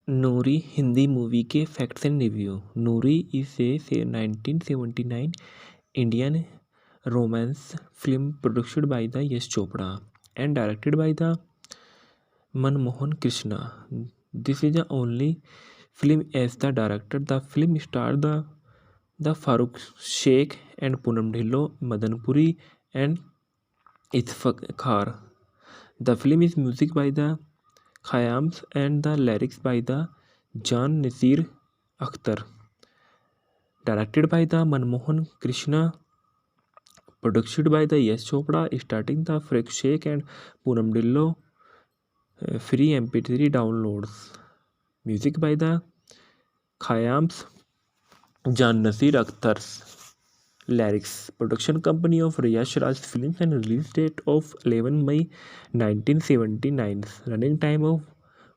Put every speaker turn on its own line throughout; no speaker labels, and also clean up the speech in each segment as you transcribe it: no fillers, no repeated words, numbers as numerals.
नूरी Hindi movie के facts and review. Noori is a 1979 Indian romance film produced by the Yash Chopra and directed by the Manmohan Krishna. This is the only film as the director. The film starred the Farooq Sheikh and Poonam Dhillon, Madan Puri and Itfakhar. The film is music by the Khayyams and the lyrics by the Jan Nasir Akhtar. Directed by the Manmohan Krishna, produced by the Yash Chopra, starting the Farooq Sheikh and Poonam Dhillon. Free MP3 downloads. Music by the Khayyams, Jan Nasir Akhtar's. Lyrics. Production company of Yash Raj Films and release date of 11 May 1979. Running time of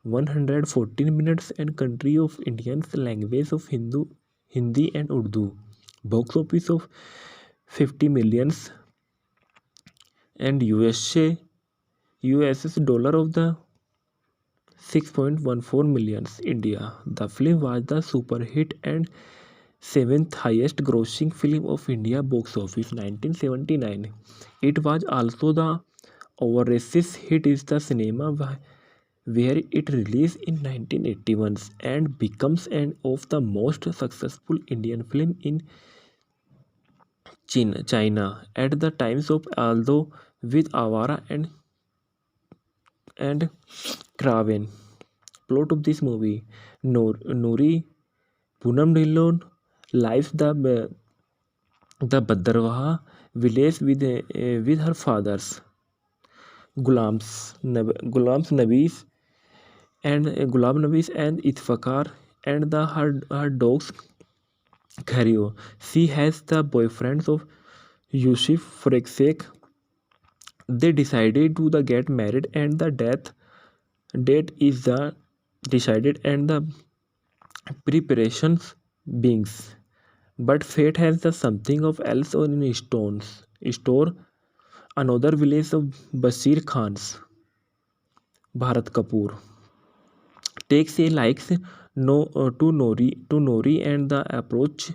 114 minutes and country of Indian language of Hindi and Urdu. Box office of 50 millions and US dollar of the 6.14 millions India. The film was the super hit and seventh highest grossing film of India box office 1979. It was also the overseas hit is the cinema where it released in 1981 and becomes an of the most successful Indian film in China at the times of, although with Avara and Kraven. Plot of this movie: Noori Poonam Dhillon lives the Bhadrawaha village with her fathers Gulams Nabis and Gulam Nabis and Itfakhar and her dogs Khario. She has the boyfriends of Yusuf Freksek. They decided to the get married and the death date is the decided and the preparations beings. But fate has the something of else on in stones. Store another village of Basir Khan's Bharat Kapoor takes a likes no to Nori and the approach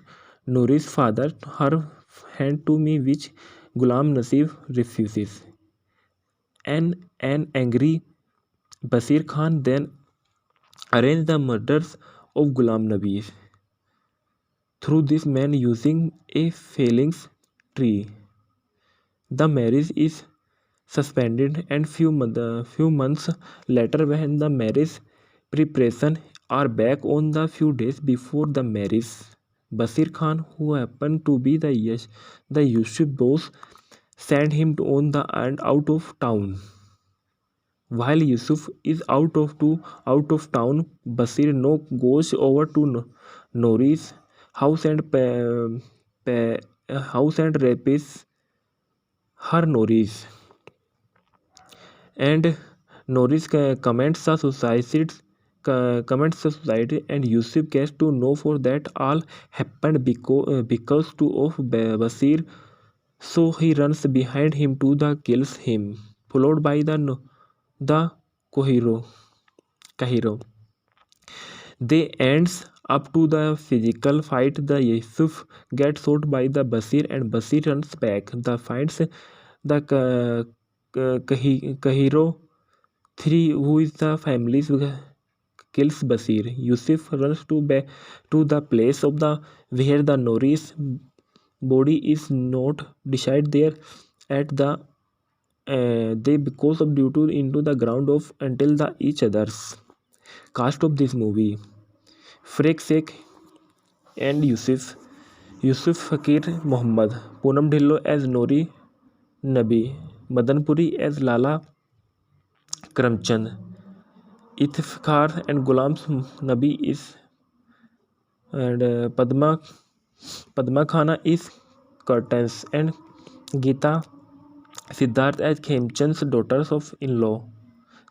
Nori's father her hand to me which Gulam Nasif refuses. An angry Basir Khan then arranged the murders of Gulam Nabi through this man using a failings tree. The marriage is suspended and few months later when the marriage preparation are back on the few days before the marriage, Basir Khan, who happened to be the Yusuf boss, sent him on the and out of town. While Yusuf is out of town, Basir no goes over to Nori's house and house and rapes her Nori's and Norris comments the society and Yusuf gets to know for that all happened because to of Basir, so he runs behind him to the kills him followed by the Kohiro Kahiro. They ends up to the physical fight. The Yusuf gets shot by the Basir and Basir runs back. The finds the Kahiro 3, who is the family's kills Basir. Yusuf runs to the place of the where the Norris body is not decide there at the they because of due to into the ground of until the each others. Cast of this movie: Freak Sheikh and Yusuf Fakir Muhammad, Poonam Dhillon as Nori Nabi, Madan Puri as Lala Karamchand, Itfakhar and Gulam Nabi is and Padma Khana is Curtains and Geeta Siddharth as Khemchand's daughters of in-law.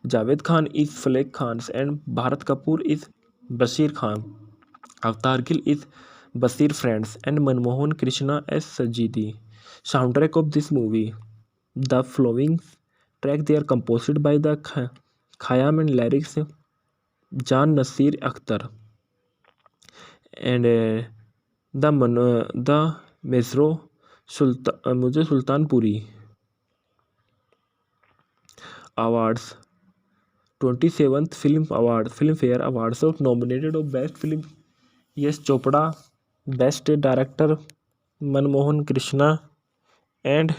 Javed Khan is Flake Khan's and Bharat Kapoor is Bashir Khan. Avtar Gill is Basir Friends and Manmohan Krishna as Sajidi. Soundtrack of this movie: the following track they are composed by the Khayyam and lyrics Jan Nasir Akhtar, and the Mesro Mujhe Sultanpuri. Awards: 27th Filmfare Awards of nominated of Best Film Yash Chopra, Best Director Manmohan Krishna, and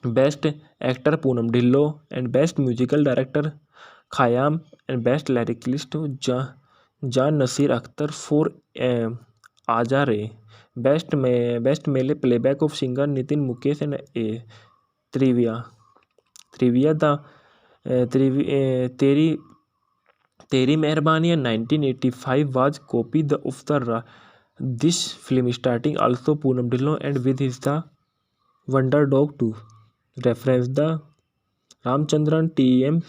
Best Actor Poonam Dhillon, and Best Musical Director Khayyam, and Best Lyricist Jan Nasir Akhtar for Aaja Re. Best Male Playback of Singer Nitin Mukesh and Trivia. The Teri Teri Meherbaniyan 1985 was copy of this film starting also Poonam Dhillon and with his The Wonder Dog 2. Reference: the Ramchandran T.M.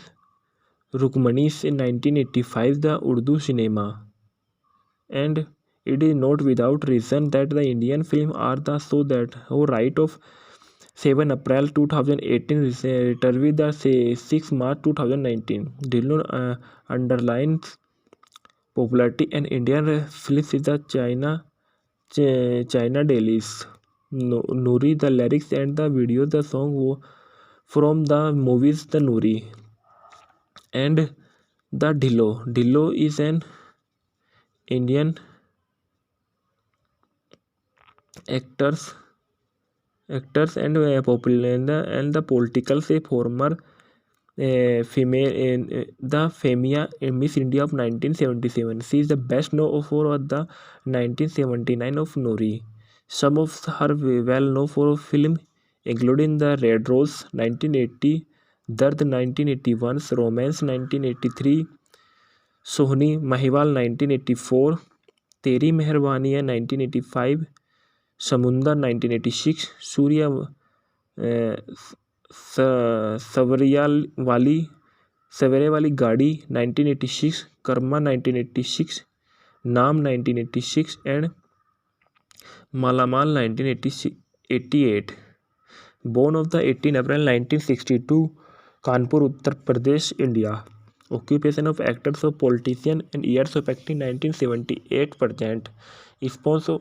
Rukmanis in 1985 the Urdu cinema. And it is not without reason that the Indian film are the so that who right of 7 April 2018 retrieved the 6 March 2019. Dhillon underlines popularity and Indian films is the China dailies. Nuri, the lyrics and the video, the song from the movies The Nuri. And the Dhillo is an Indian actors and popular and the political say former female in the Femia Miss India of 1977. She is the best known for the 1979 of Nuri. Some of her well known for film including The Red Rose 1980, Dard 1981, Romance 1983, Sohni Mahiwal 1984, Teri Meherbaniyan 1985, Samundar 1986, Surya सवेरे वाली गाड़ी 1986, कर्मा 1986, नाम 1986 and मालामाल 1988. Born of the 18 April 1962, Kanpur, Uttar Pradesh, India. Occupation of actors or politician and years of acting 1978 present. Sponsor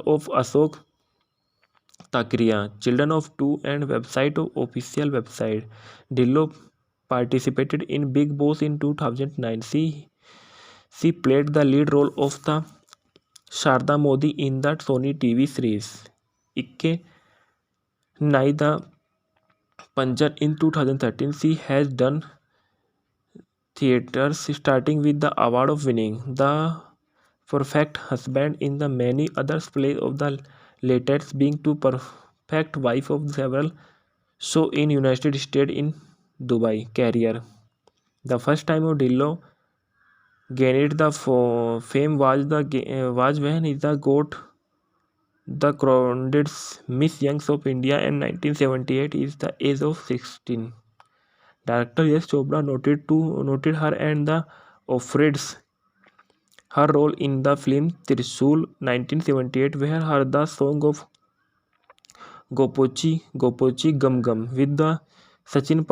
of Ashok Takriya, Children of Two, and website of official website. Dhillon participated in Big Boss in 2009. She played the lead role of the Sharda Modi in the Sony TV series Ikke Nai the Panjan in 2013. She has done theatres starting with the award of winning The Perfect Husband in the many others plays of the latest being to Perfect Wife of several show in United States in Dubai career. The first time of Dhillon gained the fame was when he got the crowned Miss Young of India in 1978 is the age of 16. Director Yash Chopra noted her and the offered her role in the film Trishul 1978 where her the song of Gopochi Gum Gum with the Sachin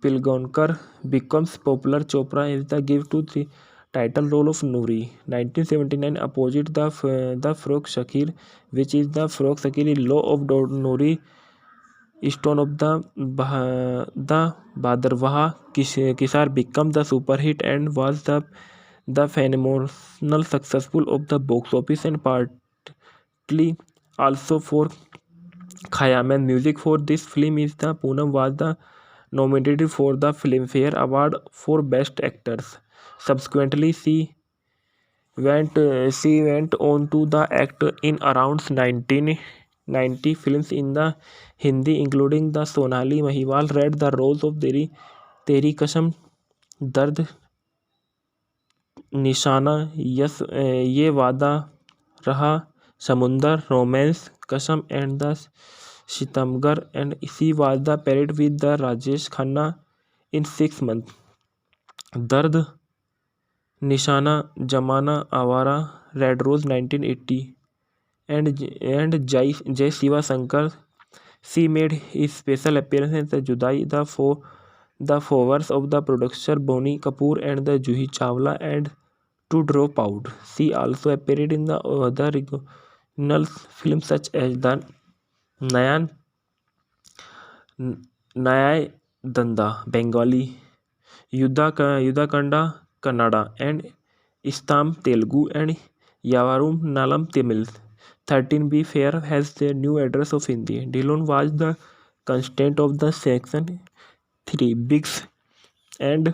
Pilgaonkar becomes popular. Chopra is the give to the title role of Nuri. 1979 opposite the Farokh Shakir, which is the Farokh Shakir law of Nuri Stone of the Bhadravaha Kisar became the super hit and was the phenomenal successful of the box office and partly also for Khayyam. And music for this film is the Poonam was the nominated for the Filmfare Award for Best Actors. Subsequently, she went on to the act in around 1990 films in the Hindi, including the Sonali Mahiwal read the roles of Teri Kasam, Dard, Nishana, Yes Ye Wada Raha, Samundar, Romance, Kasam, and the Shitamgar, and she was the paired with the Rajesh Khanna in 6 months. Dard, Nishana, Jamana, Awara, Red Rose 1980, and Jai Shiva Shankar. She made his special appearance in the Judai the the powers of the producer Bonnie Kapoor and the Juhi Chawla and to drop out. She also appeared in the other regional films such as the Nayan Nyaya Danda Bengali, Yudakanda Kannada, and Istam Telugu and Yavarum Nalam Tamil. 13B Fair has the new address of Hindi. Dillon was the constant of the section 3 Bigs and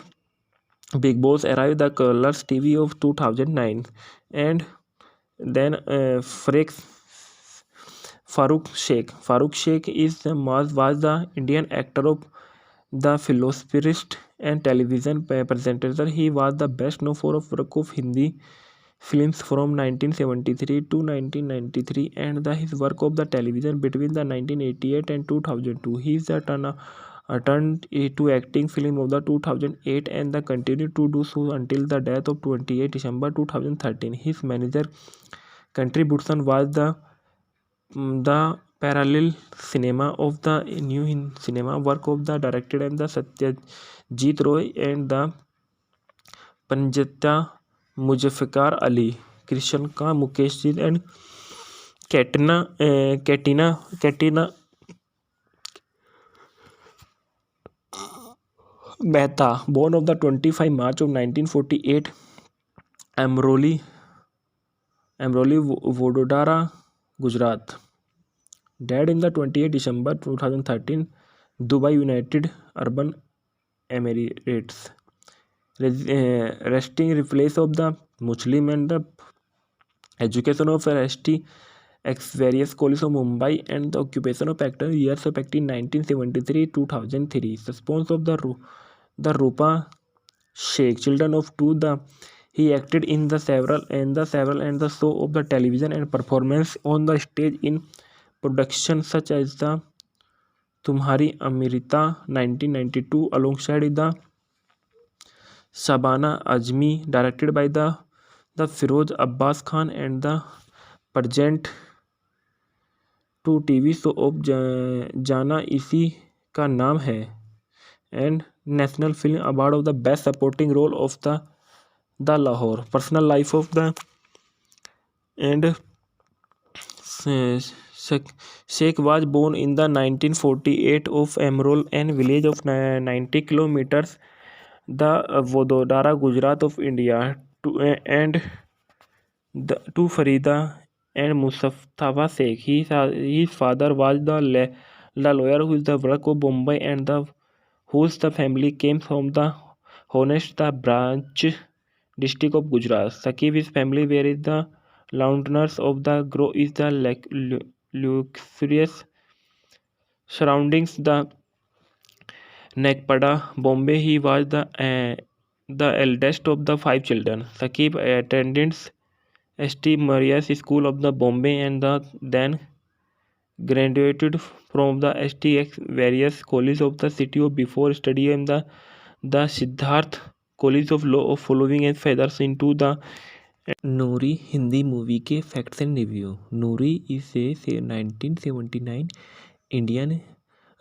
Big Boss arrived the Colors TV of 2009 and then Farooq Sheikh was the Indian actor of the philosopherist and television presenter. He was the best known for work of Hindi films from 1973 to 1993 and his work of the television between the 1988 and 2002. He is turned to acting film of the 2008 and continued to do so until the death of 28 December 2013. His major contribution was the parallel cinema of the new cinema work of the director and the Satyajit Roy and the Panjata Muzaffar Ali, Krishan Ka, Mukesh Ji and Katina Mehta, born on the 25 March of 1948, Amroli, Vododara, Gujarat. Died in the 28 December 2013, Dubai, United Arab Emirates. Resting replace of the Muslim and the education of RST ex various colleges of Mumbai and the occupation of actor years of acting 1973-2003. Response of the Rupa Sheikh, children of two. He acted in the several and the show of the television and performance on the stage in production such as the Tumhari Amrita 1992 alongside the Shabana Azmi, directed by the Firoz Abbas Khan and the present to TV show of जाना इसी का नाम है and National Film Award of the Best Supporting Role of the Lahore. Personal life of the and Sheikh was born in the 1948 of Emerald and village of 90 kilometers the Vododara, Gujarat of India to Farida and Mustafa Sheikh. His father was the lawyer who is the work of Bombay and whose the family came from the Honest branch district of Gujarat. Sakib his family where is the Londoners of the grow is the luxurious surroundings the Nekpada, Bombay. He was the eldest of the 5 children. Sakib attended St. Maria's School of the Bombay and then graduated from the STX various colleges of the city of before studying the Siddharth College of Law of following and feathers into the Noori Hindi movie के facts and review. Noori is a 1979 Indian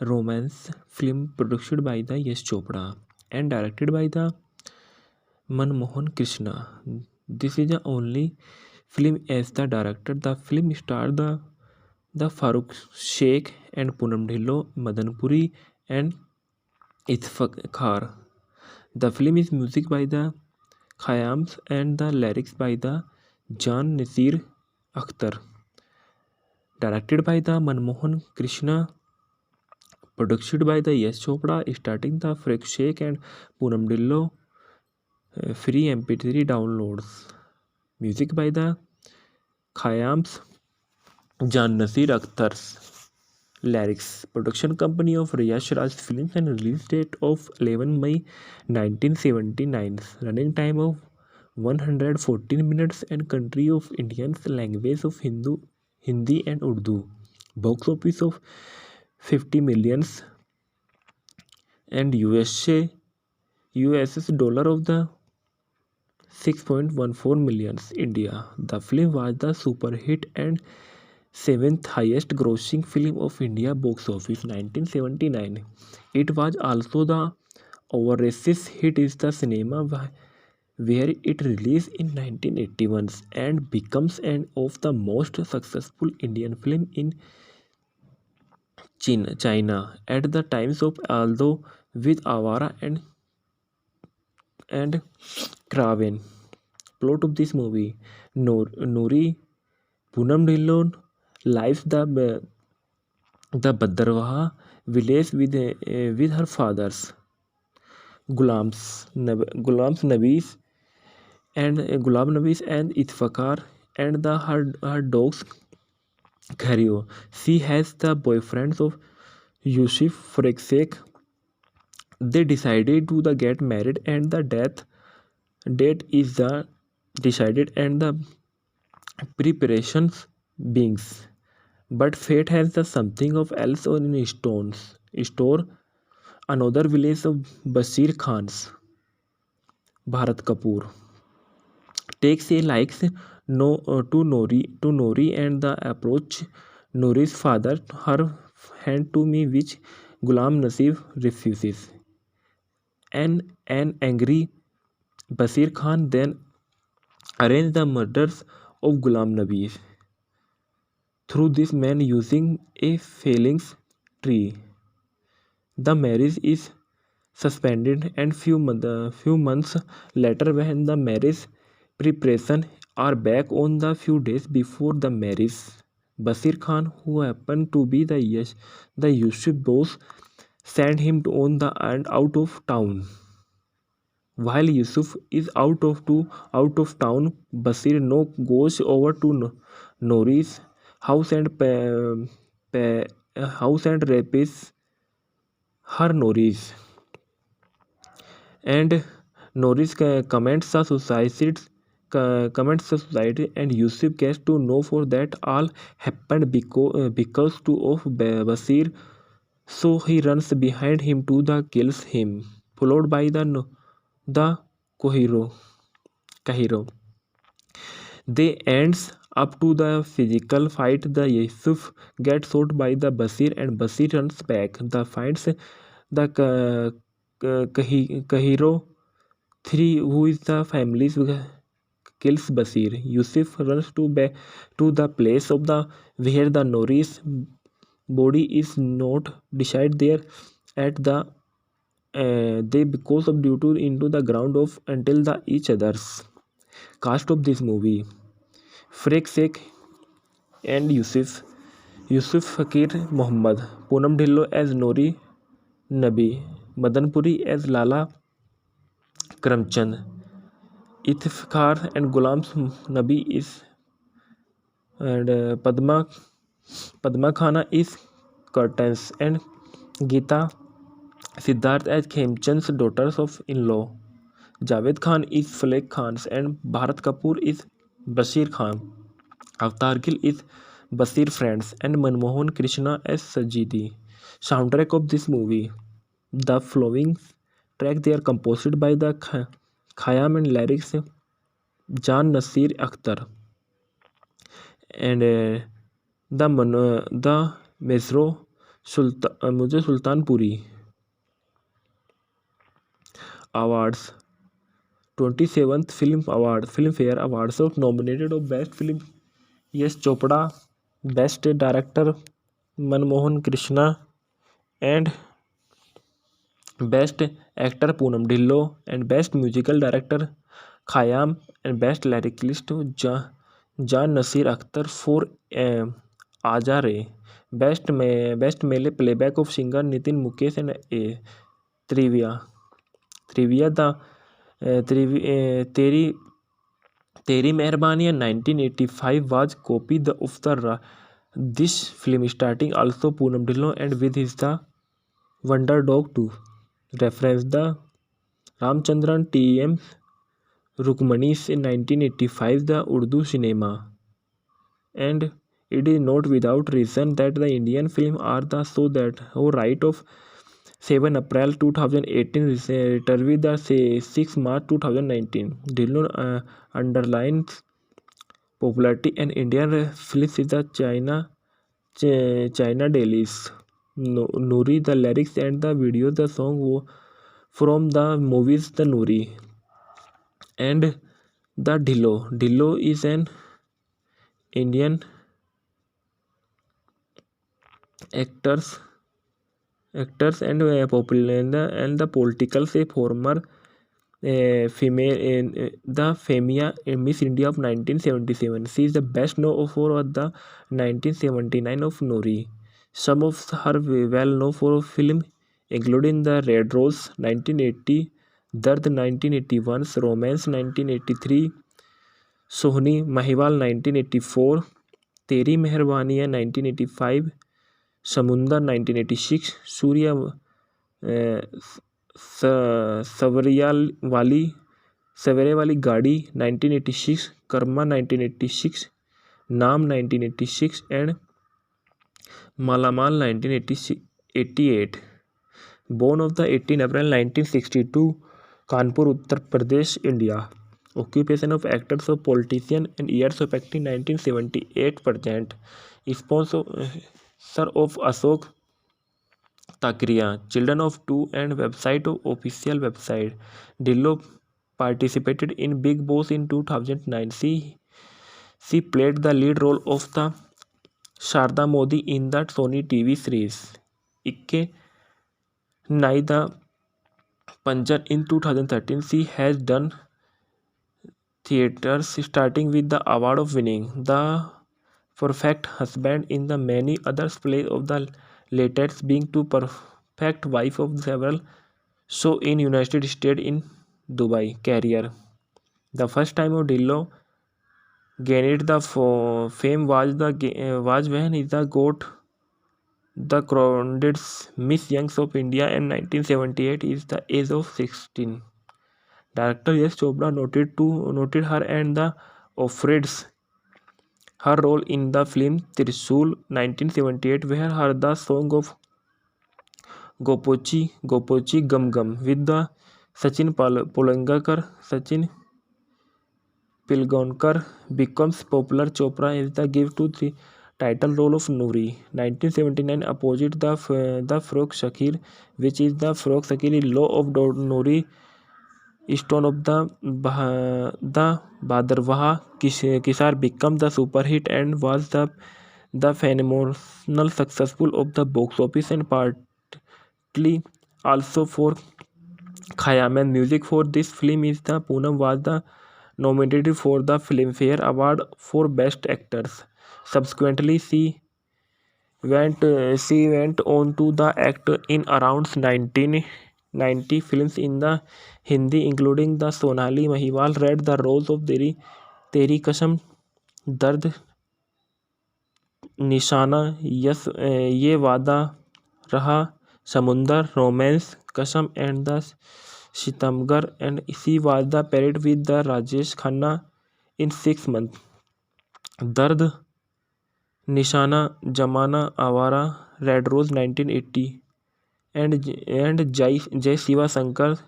romance film produced by the Yash Chopra and directed by the Manmohan Krishna. This is the only film as the director. The film starred the Farooq Sheikh and Poonam Dhillon, Madan Puri and Itfakar. The film is music by the Khayyams and the lyrics by the Jan Nasir Akhtar. Directed by the Manmohan Krishna. Produced by the Yash Chopra, starting the Farooq Sheikh and Poonam Dhillon. Free MP3 downloads. Music by the Khayyams, Jan Nasir Akhtar's. Lyrics. Production company of Yash Raj Films and release date of 11 May 1979. Running time of 114 minutes and country of Indian language of Hindi and Urdu. Box office of 50 millions and US dollar of the 6.14 millions India. The film was the super hit and 7th highest grossing film of India box office 1979. It was also the overseas hit is the cinema where it released in 1981 and becomes one of the most successful Indian film in China at the times of although with Avara and Kraven. Plot of this movie: Nuri Poonam Dhillon lives the Bhadravaha village with her fathers Gulams Nabis and Gulam Nabis and Itfakar and her dogs Ghario. She has the boyfriends of Yusuf Freksek. They decided to the get married and the death date is the decided and the preparations beings. But fate has the something of else on in stones. Store another village of Basir Khan's Bharat Kapoor takes a likes no to Nori and the approach Nori's father her hand to me which Gulam Nasib refuses. An angry Basir Khan then arranged the murders of Gulam Nabi through this man using a failings tree. The marriage is suspended and few months later when the marriage preparation are back on the few days before the marriage. Basir Khan, who happened to be the Yusuf boss, sent him on the and out of town. While Yusuf is out of town, Basir no goes over to Nori's house and house and rapes her Norris. And Norris comments the society and Yusuf gets to know for that all happened because to of Basir, so he runs behind him to the kills him followed by the Kohiro Kahiro. They ends up to the physical fight. The Yusuf gets shot by the Basir and Basir runs back. The finds the Kahiro 3 who is the family's kills Basir. Yusuf runs to the place of the where the Norris body is not decide there at the they because of due to into the ground of until the each others. Cast of this movie: Frek Sheikh and Yusuf Fakir Muhammad, Poonam Dhillon as Nori Nabi, Madan Puri as Lala Karamchand, Itfakar and Gulam Nabi is and Padma Khana is Curtains and Geeta Siddharth as Khemchand's daughters of in-law. Javed Khan is Flek Khan's and Bharat Kapoor is Bashir Khan. Avatar Gill is Basir Friends and Manmohan Krishna as Sajidi. Soundtrack of this movie: the following track they are composed by the Khayyam and lyrics Jan Nasir Akhtar and the Mesro Mujhe Sultanpuri. Awards: 27th Filmfare Awards of nominated of Best Film Yash Chopra, Best Director Manmohan Krishna and Best Actor Poonam Dhillon and Best Musical Director Khayyam and Best Lyricist Jan Nasir Akhtar for Aaja Re. Best Male Playback of Singer Nitin Mukesh and Trivia the Teri Meherbaniyan 1985 was copy of this film starting also Poonam Dhillon and with his the Wonder Dog 2. Reference: the Ramchandran T.M. Rukmanis in 1985 the Urdu cinema. And it is not without reason that the Indian film are the so that right of 7 April 2018 retrieved the 6 March 2019. Dhillon underlines popularity and Indian films is the China dailies. Nuri the lyrics and the video the song from the movies The Noori and The Dhillo. Dhillo is an Indian actors and popular and the political say former female in the Femia Miss India of 1977. She is the best known for the 1979 of Noori. Some of her well known for film including The Red Rose 1980, Dard 1981, Romance 1983, Sohni Mahiwal 1984, Teri Meherbaniyan 1985, Samundar 1986, Surya सवरियाल सवेरे वाली गाड़ी 1986, कर्मा 1986, नाम 1986 and मालामाल 1988. Born of the 18 April 1962, Kanpur, Uttar Pradesh, India. Occupation of actors or politician and years of acting 1978 present. Sponsor of Ashok Takriya, Children of Two and website of official website. Dhillo participated in Big Boss in 2009. She played the lead role of the Sharda Modi in the Sony TV series Ikke Nai the Panjan in 2013. She has done theatres starting with the award of winning The Perfect Husband in the many others plays of the latest being to Perfect Wife of several show in United States in Dubai career. The first time of Dhillo gained the fame was when he got the crowned Miss Young of India in 1978 is the age of 16. Director Yash Chopra noted her and the offered her role in the film Trishul 1978 where her the song of Gopochi Gopochi Gum Gum with the Sachin Sachin Pilgaonkar becomes popular. Chopra is the give to the title role of Noori. 1979 opposite the Farokh Shakir, which is the Farokh Shakir law of Noori stone of the Bhadravaha Kisar become the super hit and was the phenomenal successful of the box office and partly also for Khayaman. Music for this film is the Poonam was the nominated for the Filmfare Award for Best Actors. Subsequently, she went on to the act in around 1990 films in the Hindi, including the Sonali Mahiwal read the roles of Teri Kasam, Dard, Nishaana, yes Yeh Vaada Raha, Samundar, Romance, Kasam and the Sitamgar and she was the paired with the Rajesh Khanna in 6 months. Dard, Nishaana, Zamana, Awara, Red Rose 1980 and Jai Shiva Shankar.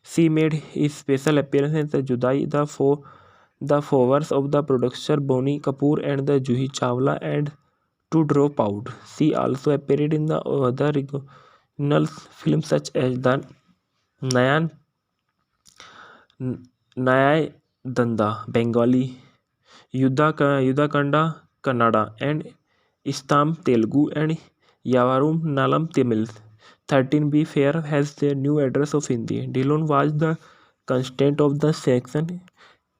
She made his special appearance in the Judai, the followers of the producer Bonnie Kapoor and the Juhi Chawla and To Drop Out. She also appeared in the other regional films such as the Nyaya Danda Bengali, Yudakanda Kannada and Istam Telugu and Yavarum Nalam Tamil. 13B Fair has the new address of Hindi. Dhillon was the constant of the section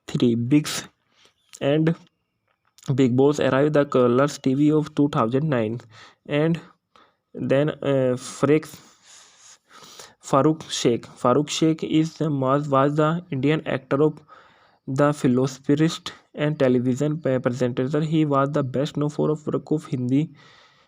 3 Bigs and Big Boss arrived the Colors TV of 2009 and then Farooq Sheikh was the Indian actor of the philosopherist and television presenter. He was the best known for work of Hindi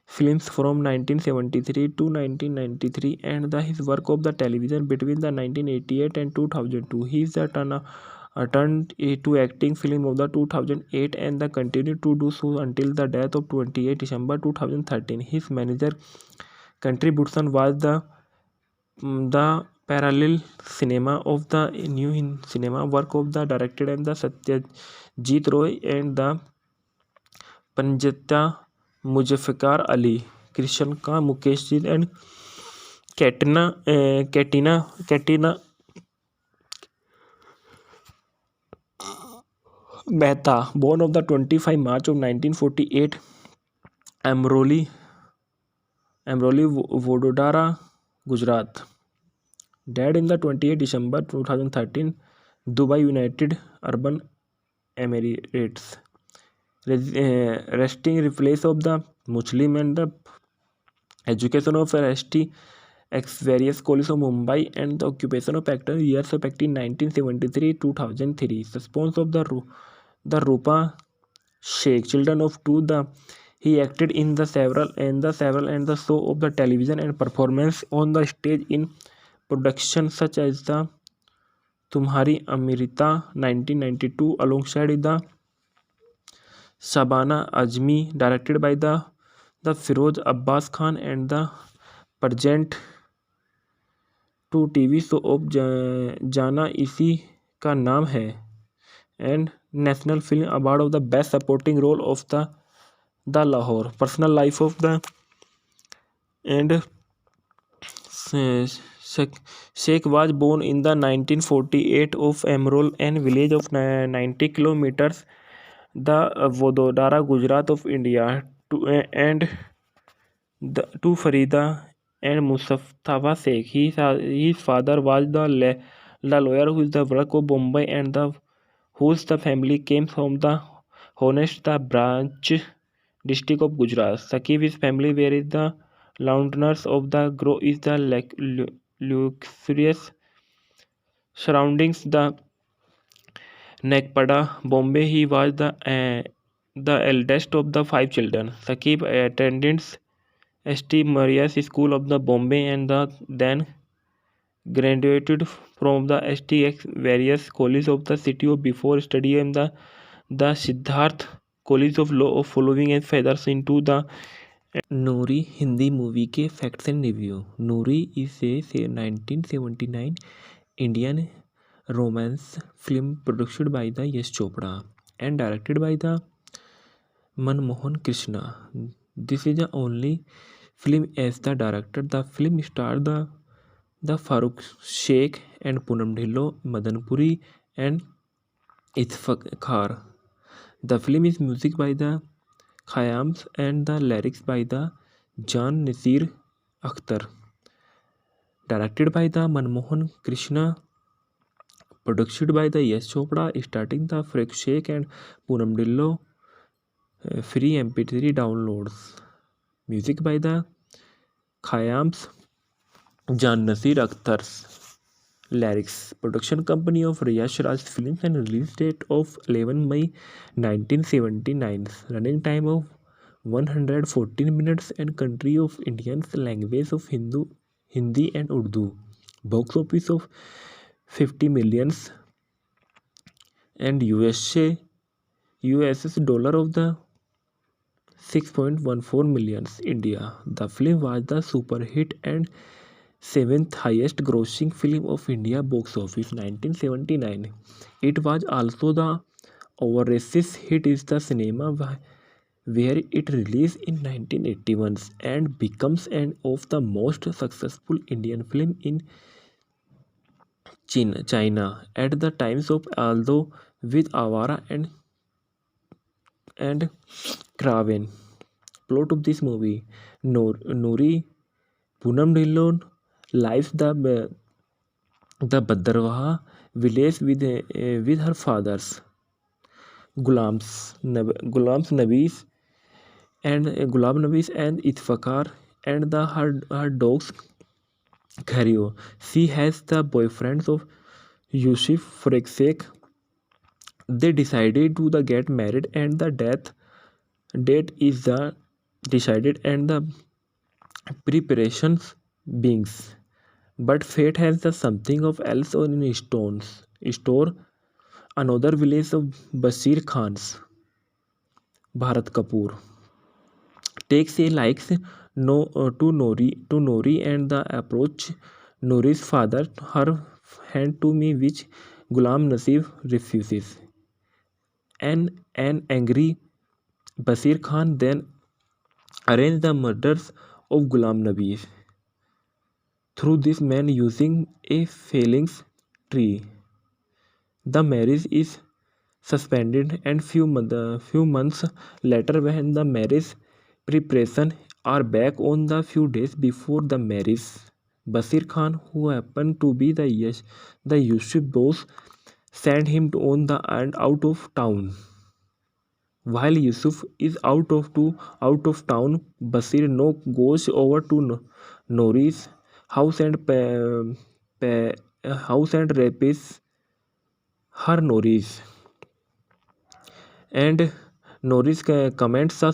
films from 1973 to 1993 and his work of the television between the 1988 and 2002. He is turned to acting film of the 2008 and continued to do so until the death of 28 December 2013. His major contribution was the parallel cinema of the new cinema work of the directed and the Satyajit Roy and the Panjata Muzaffar Ali, Krishan Ka, Mukesh Ji and कैटिना Mehta, born on the 25 March of 1948, Amroli, Vododara, Gujarat. Died in the 28 December 2013, Dubai, United Arab Emirates. Resting replace of the Muslim and the education of RST ex various colleges of Mumbai and the occupation of actor years of acting 1973-2003. Response of the Rupa Sheikh, children of two. He acted in the several and the show of the television and performance on the stage in production such as the Tumhari Amrita 1992 alongside the Shabana Azmi, directed by the Firoz Abbas Khan and the present two TV show of Jaana Isi Ka Naam Hai and national film award of the best supporting role of the Lahore personal life of the and Sheikh was born in the 1948 of Amroli and village of 90 kilometres the Vadodara Gujarat of India and to Farida and Mustafa Sheikh. His father was the lawyer who is the work of Bombay and whose the family came from the honest the branch district of Gujarat. Sakib his family where is the loudness of the grow is the luxurious surroundings the Nekpada Bombay. He was the eldest of the 5 children. Sakib attended St. Maria's School of the Bombay and then graduated from the STX various colleges of the city before studying the Siddharth College of Law of following and feathers into the Noori Hindi movie के facts and review Noori is a 1979 Indian romance film produced by the Yash Chopra and directed by the Manmohan Krishna. This is the only film as the director. The film starred the Farooq Sheikh and Poonam Dhillon, Madan Puri and Itfakhar. The film is music by the Khayyams and the lyrics by the Jan Nasir Akhtar. Directed by the Manmohan Krishna. Produced by the Yash Chopra, starting the Farooq Sheikh and Poonam Dhillon. Free MP3 downloads. Music by the Khayyams, Jan Nasir Akhtar's. Lyrics. Production company of Yash Raj Films and release date of 11 May 1979. Running time of 114 minutes and country of Indian language of Hindi and Urdu. Box office of 50 millions and US dollar of the 6.14 millions India. The film was the super hit and 7th highest grossing film of India box office 1979. It was also the overseas hit is the cinema where it released in 1981 and becomes an of the most successful Indian film in China at the times of although with Avara and Craven. Plot of this movie: Noori Poonam Dhillon lives the Bhadrawaha village with her fathers Gulam Nabi and Itfakhar and her dogs Ghario. She has the boyfriends of Yusuf Farooq Sheikh. They decided to get married and the date is the decided and the preparations beings. But fate has the something of else on in store. Another village of Basir Khan's Bharat Kapoor takes a likes to Nori and the approach Nori's father her hand to me which Gulam Nasib refuses. An angry Basir Khan then arranged the murders of Gulam Nabi. through this man using a falling tree. The marriage is suspended, and few months later, when the marriage preparation are back on the few days before the marriage, Basir Khan, who happened to be the Yusuf boss, sent him on the and out of town. While Yusuf is out of town, Basir no goes over to Nori's house and house and rapes her Noris. And Norris comments the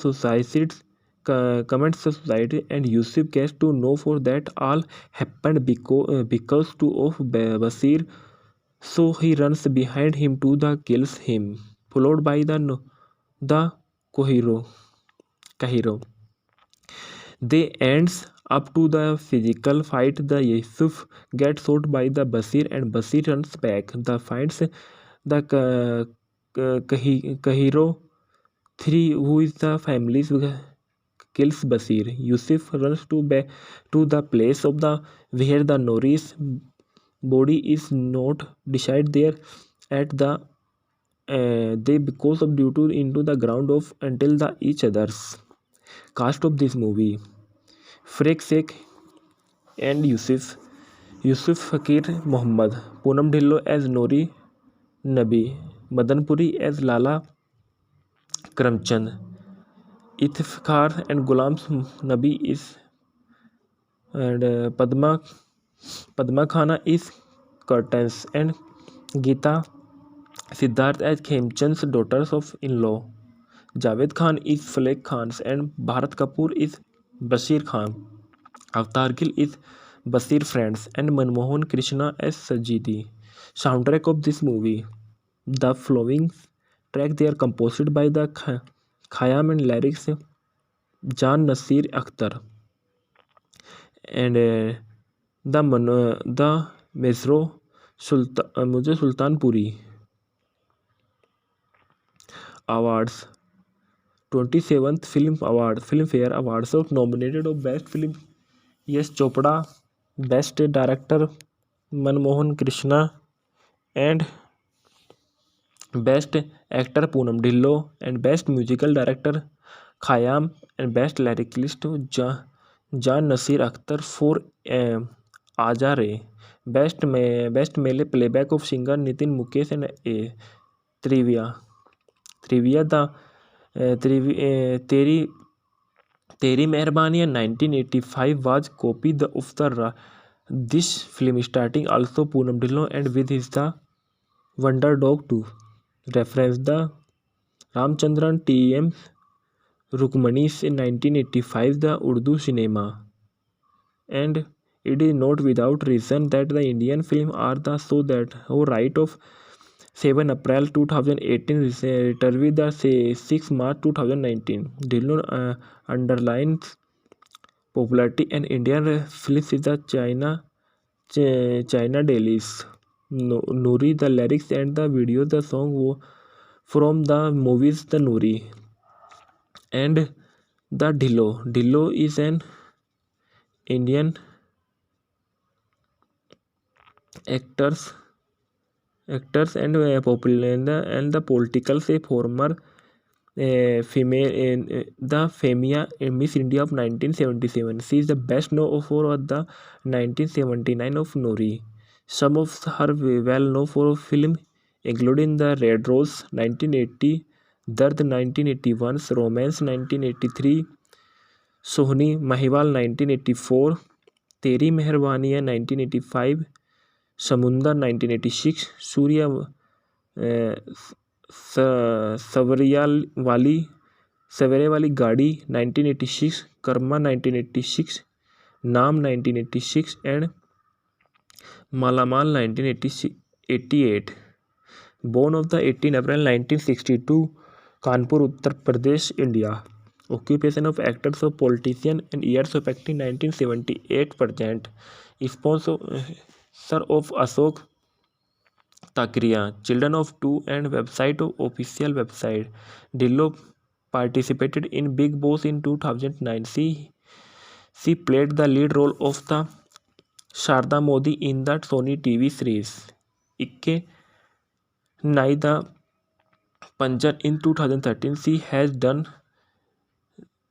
society, and Yusuf gets to know for that all happened because to of Basir, so he runs behind him to the kills him, followed by the Kohiro. Kahiro. They ends up to the physical fight. The Yusuf gets shot by the Basir, and Basir runs back. The finds the Kahiro 3, who is the family's kills Basir. Yusuf runs to the place of the where the Norris body is not decide there at the they because of due to into the ground of until the each others. Cast of this movie: Frek Sheikh and Yusuf Fakir Muhammad, Poonam Dhillon as Nori Nabi, Madan Puri as Lala Karamchand, Iftikhar and Ghulam Nabi is and Padma Khana is Curtains, and Geeta Siddharth as Khemchand's daughters of in-law. Javed Khan is Flek Khan's, and Bharat Kapoor is Bashir Khan. Avatar Gill is Basir Friends, and Manmohan Krishna as Sajidi. Soundtrack of this movie: the following track they are composed by the Khayyam and lyrics Jan Nasir Akhtar, and the Mesro Mujhe Sultanpuri. Awards: 27th Filmfare Awards of nominated of Best Film Yash Chopra, Best Director Manmohan Krishna, and Best Actor Poonam Dhillon, and Best Musical Director Khayyam, and Best Lyricist Jan Nasir Akhtar for Aja Re. Best Male Playback of Singer Nitin Mukesh, and Trivia. The Teri Meherbaniyan 1985 was copy of this film starting also Poonam Dhillon and with his the Wonder Dog 2. Reference: the Ramchandran T.M. Rukmanis in 1985 the Urdu cinema. And it is not without reason that the Indian film are the so that who right of 7 April 2018 retrieved the 6 March 2019. Dhillon underlines popularity and Indian films is the China dailies. Nuri, the lyrics and the video, the song from the movies the Nuri. And the Dhillo is an Indian actors and popular and the political say former female in the Femia Miss India of 1977. She is the best known for the 1979 of Nori. Some of her well known for film including the Red Rose 1980, Dard 1981, Romance 1983, Sohni Mahiwal 1984, Teri Meherbaniyan 1985, Samundar 1986, Surya सवेरे वाली गाड़ी 1986, कर्मा 1986, नाम 1986 and मालामाल 1988. Born of the 18 April 1962, Kanpur, Uttar Pradesh, India. Occupation of actors of politician and years of acting 1978 present. Sponsor of Ashok Takriya, Children of Two, and website of official website. Dhillon participated in Big Boss in 2009. She played the lead role of the Sharda Modi in the Sony TV series Ikke Nai the Panjan in 2013. She has done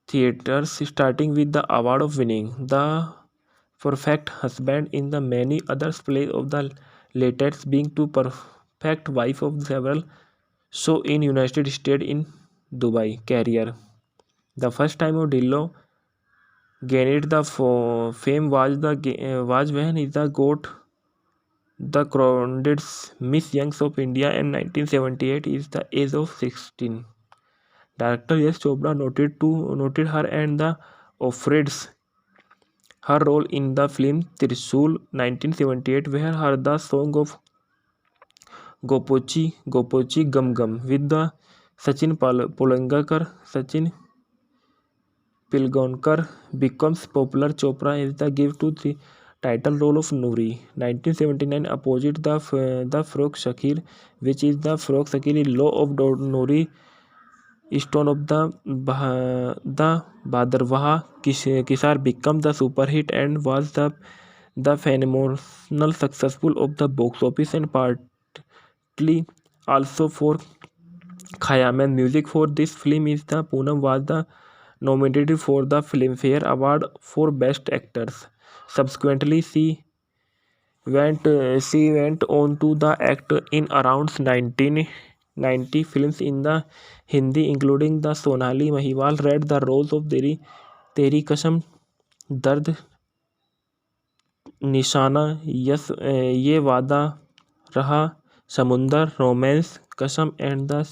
theatres starting with the award of winning The Perfect Husband in the many other plays of the latest being to Perfect Wife of several show in United States in Dubai career. The first time of Dillo gained the fame was when he got the crowned Miss Young of India in 1978 is the age of 16. Director Yash Chopra noted her and the offered her role in the film Trishul 1978 where her the song of Gopochi Gopochi Gum Gum with the Sachin Pilgaonkar becomes popular. Chopra is the give to the title role of Noori. 1979 opposite the Farokh Shakir, which is the Farokh Shakir law of Noori stone of the Bhadravaha Kisar become the super hit and was the phenomenal successful of the box office and partly also for Khayyam. Music for this film is the Poonam was the nominated for the Filmfare Award for Best Actors. Subsequently, she went on to the act in around 1990 films in the Hindi, including the Sonali Mahiwal read the roles of Teri Kasam, Dard, Nishaana yes Yeh Vaada Raha Samundar Romance Kasam and the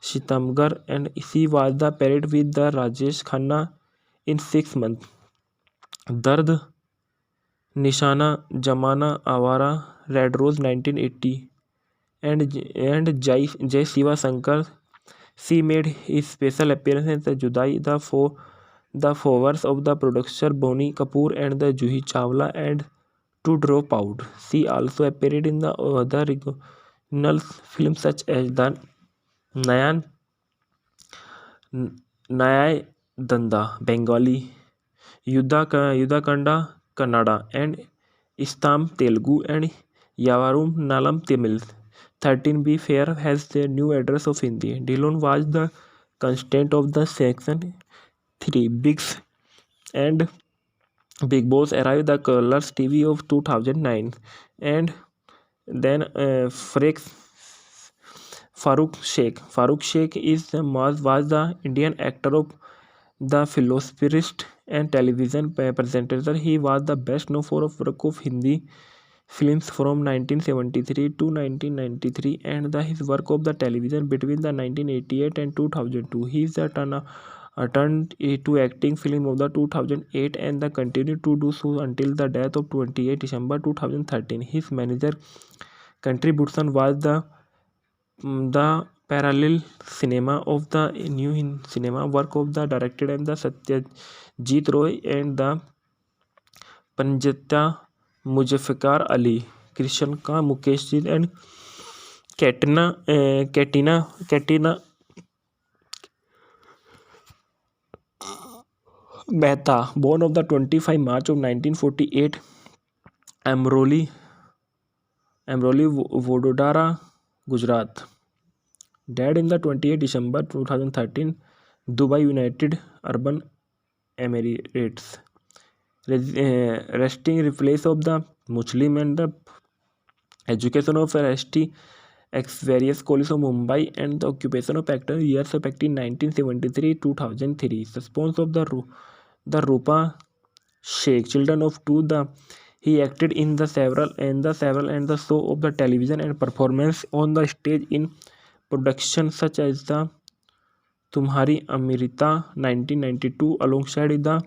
Sitamgar and she was the paired with the Rajesh Khanna in 6 months. Dard Nishaana Zamana Awara Red Rose 1980 and Jai Shiva Shankar. She made his special appearance in the Judai, the followers of the producer Bonnie Kapoor and the Juhi Chawla and to drop out. She also appeared in the other regional films such as the Nayan Nyay Danda Bengali, Yudakanda Kannada and Istam Telugu and Yavarum Nalam Tamil. 13B Fair has the new address of Hindi. Dillon was the constant of the section 3 Bigs and Big Boss arrived the Colors TV of 2009 and then Farooq Sheikh was the Indian actor of the philanthropist and television presenter. He was the best known for work of Hindi films from 1973 to 1993 and his work of the television between the 1988 and 2002. He is turned to acting film of the 2008 and continued to do so until the death of 28 December 2013. His major contribution was the parallel cinema of the new cinema work of the directed and the Satyajit Roy and the Panjata Muzaffar Ali, Krishan Khan, Mukesh Ji and Katina Mehta, born on the 25 March of 1948, Amroli, Vododara, Gujarat. Died in the 28 December 2013, Dubai, United Arab Emirates. Resting replace of the Muslim and the education of RST ex various colleges of Mumbai and the occupation of actor years of acting 1973-2003. Response of the Rupa Sheikh, children of two. He acted in several and the show of the television and performance on the stage in production such as the Tumhari Amrita 1992 alongside the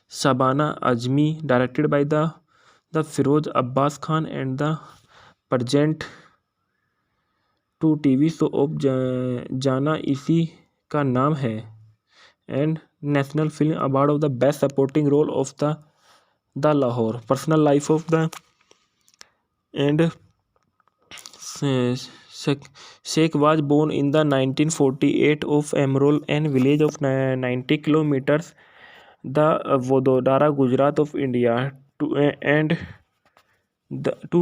Shabana Azmi, directed by the Firoz Abbas Khan and the present to TV show of जाना इसी का नाम है and National Film Award of the Best Supporting Role of the Lahore. Personal life of the and Sheikh was born in the 1948 of Emerald and village of 90 kilometers the Vododara, Gujarat of India. to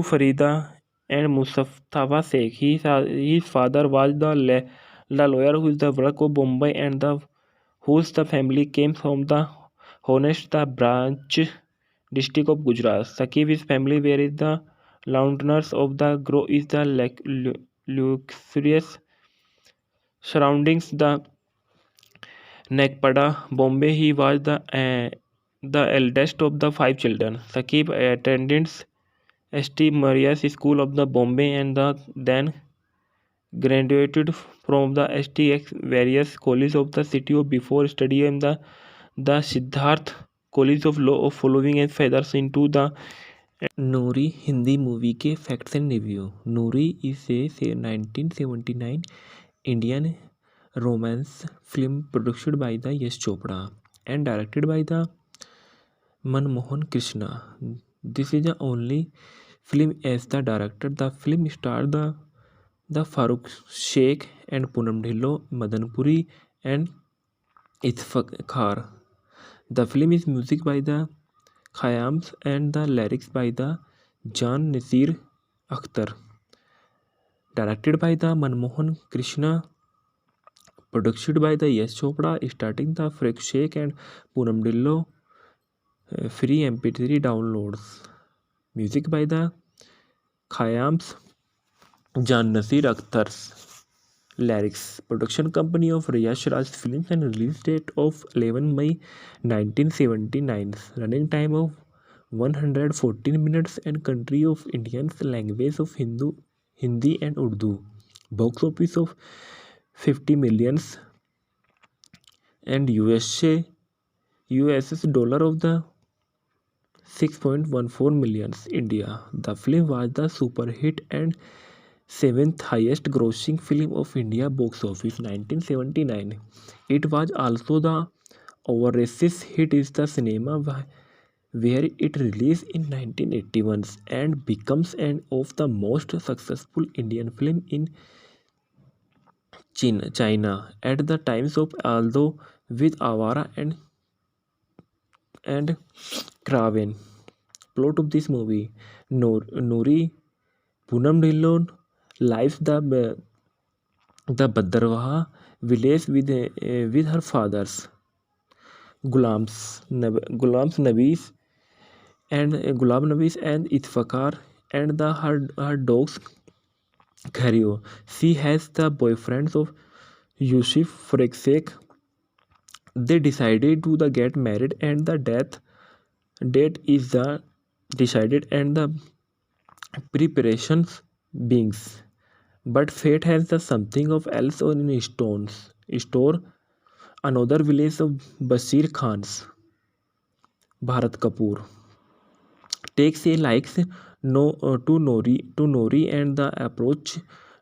Farida and Mustafa Sheikh. His father was the lawyer who is the work of Bombay and the whose the family came from the Honesta branch district of Gujarat. Sakib his family where is the loudness of the grow is the luxurious surroundings the Nekpada, Bombay. He was the eldest of the five children. Sakib attended St. Maria's School of the Bombay and then graduated from the STX various colleges of the city of before studying the Siddharth College of Law of following and feathers into the Noori Hindi movie के facts and review Noori is a 1979 Indian romance film produced by the Yash Chopra and directed by the Manmohan Krishna. This is the only film as the director. The film starred the Farooq Sheikh and Poonam Dhillon, Madan Puri and Itfakar. The film is music by the Khayyams and the lyrics by the Jan Nasir Akhtar. Directed by the Manmohan Krishna. Produced by the Yash Chopra. Starting the Farooq Sheikh and Poonam Dhillon. Free MP3 downloads. Music by the Khayyams, Jan Nasir Akhtar's. Lyrics. Production company of Yash Raj Films and release date of 11 May 1979. Running time of 114 minutes and country of Indian language of Hindi and Urdu. Box office of 50 millions and US dollar of the 6.14 millions India. The film was the super hit and 7th highest grossing film of India box office 1979. It was also the overseas hit is the cinema where it released in 1981 and becomes an of the most successful Indian film in China at the times of although with Avara and Craven. Plot of this movie: Noori Poonam Dhillon lives the Bhadrawaha village with her fathers Gulam Nabi and Itfakar and her dogs Ghario. She has the boyfriends of Yusuf Freksek. They decided to get married and the date is the decided and the preparations beings. But fate has the something of else in store. Another village of Basir Khan's Bharat Kapoor takes a likes to Nori and the approach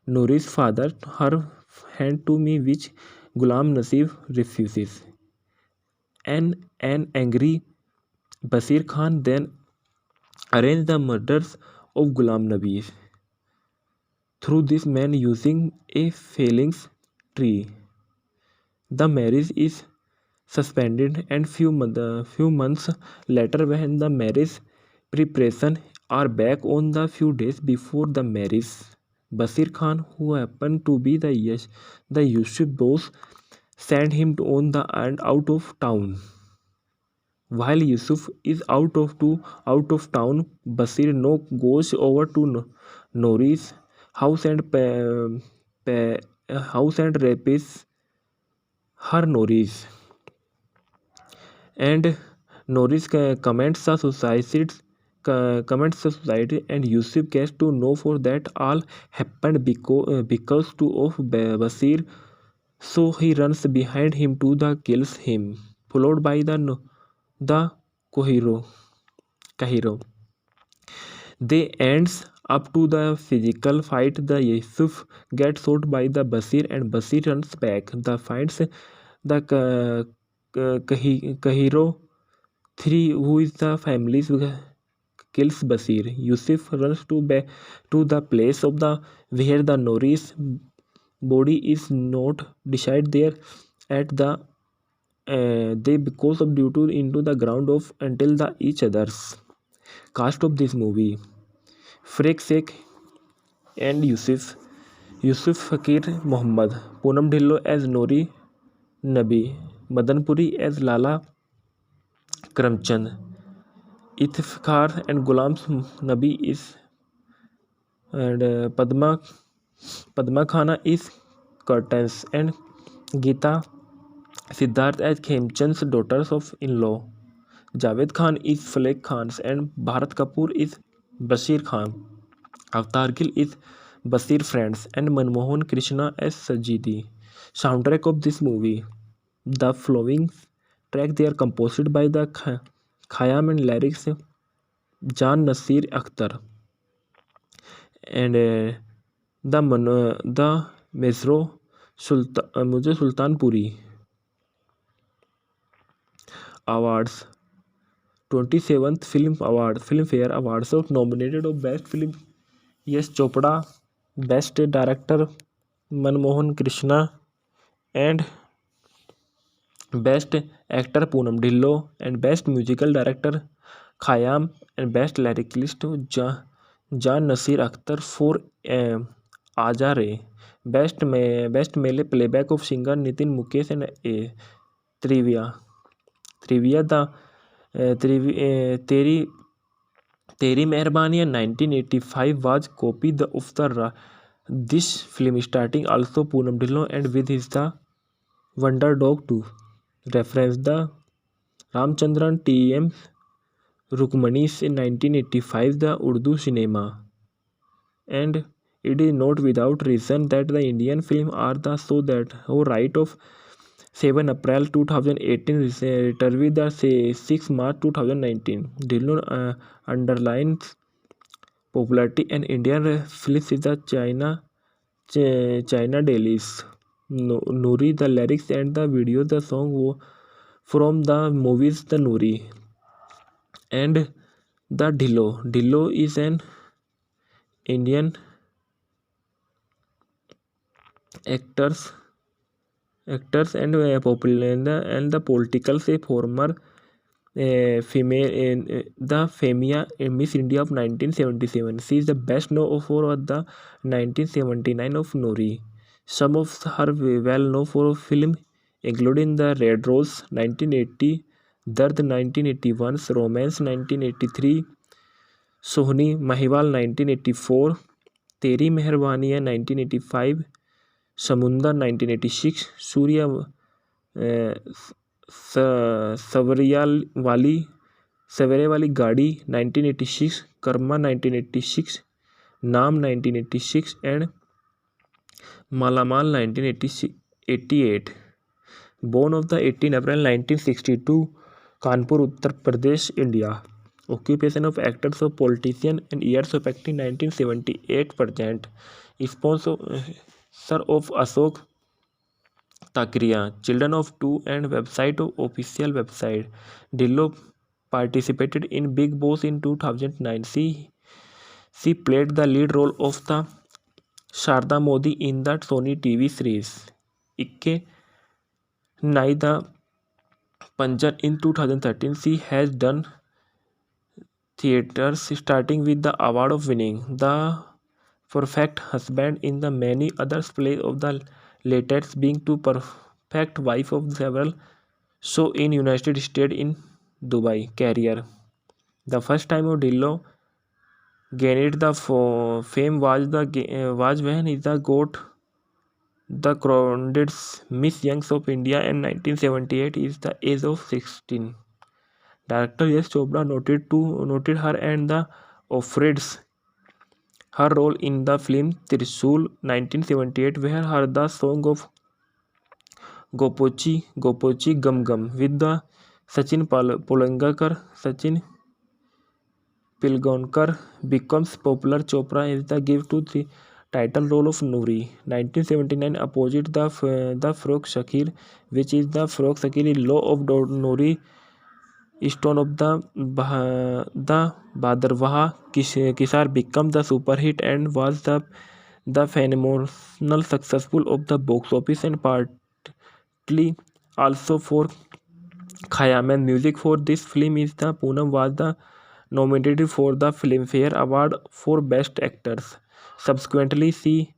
Nori's father her hand to me which Gulam Nasif refuses. An angry Basir Khan then arranged the murders of Gulam Nabi through this man using a falling tree. The marriage is suspended and few months later when the marriage preparation are back on the few days before the marriage, Basir Khan, who happened to be the Yusuf boss, sent him on the and out of town. While Yusuf is out of town, Basir goes over to Nori's house and rapes her Noris. And Norris comments the society and Yusuf gets to know for that all happened because of Basir, so he runs behind him to the kills him, followed by the Kahiro. They ends up to the physical fight. The Yusuf gets shot by the Basir and Basir runs back. The finds the Kahiro 3, who is the family's kills Basir. Yusuf runs to the place of the where the Nori's body is not decided there at the they because of due to into the ground of until the each others. Cast of this movie: Farid Sheikh and Yusuf Fakir Muhammad, Poonam Dhillon as Noori Nabi, Madan Puri as Lala Karamchand, Iftikhar and Ghulam Nabi is and Padma Khana is Curtains and Geeta Siddharth as Khemchand's daughters-in-law. Javed Khan is Flake Khan's and Bharat Kapoor is Bashir Khan. Avatar Gill is Basir Friends and Manmohan Krishna as Sajidi. Soundtrack of this movie: the following tracks they are composed by the Khayyam and lyrics Jan Nasir Akhtar and the Mesro Mujhe Sultanpuri. Awards: 27th Filmfare Awards of nominated of Best Film Yash Chopra, Best Director Manmohan Krishna and Best Actor Poonam Dhillon and Best Musical Director Khayyam and Best Lyricist Jan Nasir Akhtar for Aaja Re. Best Male Playback of Singer Nitin Mukesh and Trivia. The Teri Meherbaniyan 1985 was copy of this film starting also Poonam Dhillon and with his The Wonder Dog 2. Reference: the Ramchandran T.M. Rukmani's in 1985 the Urdu cinema. And it is not without reason that the Indian film are the so that who right of 7 April 2018 return with the 6 March 2019. Dhillon underlines popularity and Indian films is the China dailies. Noori, the lyrics and the video, the song from the movies The Noori. And the Dhillon is an Indian actors and popular and the political say former female the Femia Miss India of 1977. She is the best known for the 1979 of Noori. Some of her well known for film including The Red Rose 1980, Dard 1981, Romance 1983, Sohni Mahiwal 1984, Teri Meherbaniyan 1985, Samundar 1986, Surya Savare Wali Gadi 1986, Karma 1986, Naam 1986 and Malamal 1988. Born of the 18 April 1962, Kanpur, Uttar Pradesh, India. Occupation of actors of politician and years of acting 1978 present. Sponsor of Ashok Takriya, Children of Two and website of official website. Dhillon participated in Big Boss in 2009. She played the lead role of the Sharda Modi in the Sony TV series Ikke Nai the Panjan in 2013. She has done theatres starting with the award of winning The Perfect Husband in the many other plays of the latest being to Perfect Wife of several show in United States in Dubai career. The first time of Dhillon gained the fame was when he got the crowned Miss Young of India in 1978 is the age of 16. Director Yash Chopra noted her and the offered her role in the film Trishul 1978 where her the song of Gopochi Gum Gum with the Sachin Pilgaonkar becomes popular. Chopra is the give to the title role of Noori. 1979 opposite the Farokh Shakir, which is the Farokh Shakir law of Noori Stone of the Bhadravaha Kisar became the super hit and was the phenomenal successful of the box office and partly also for Khayyam. And music for this film is the Poonam was the nominated for the Filmfare Award for Best Actors. Subsequently, she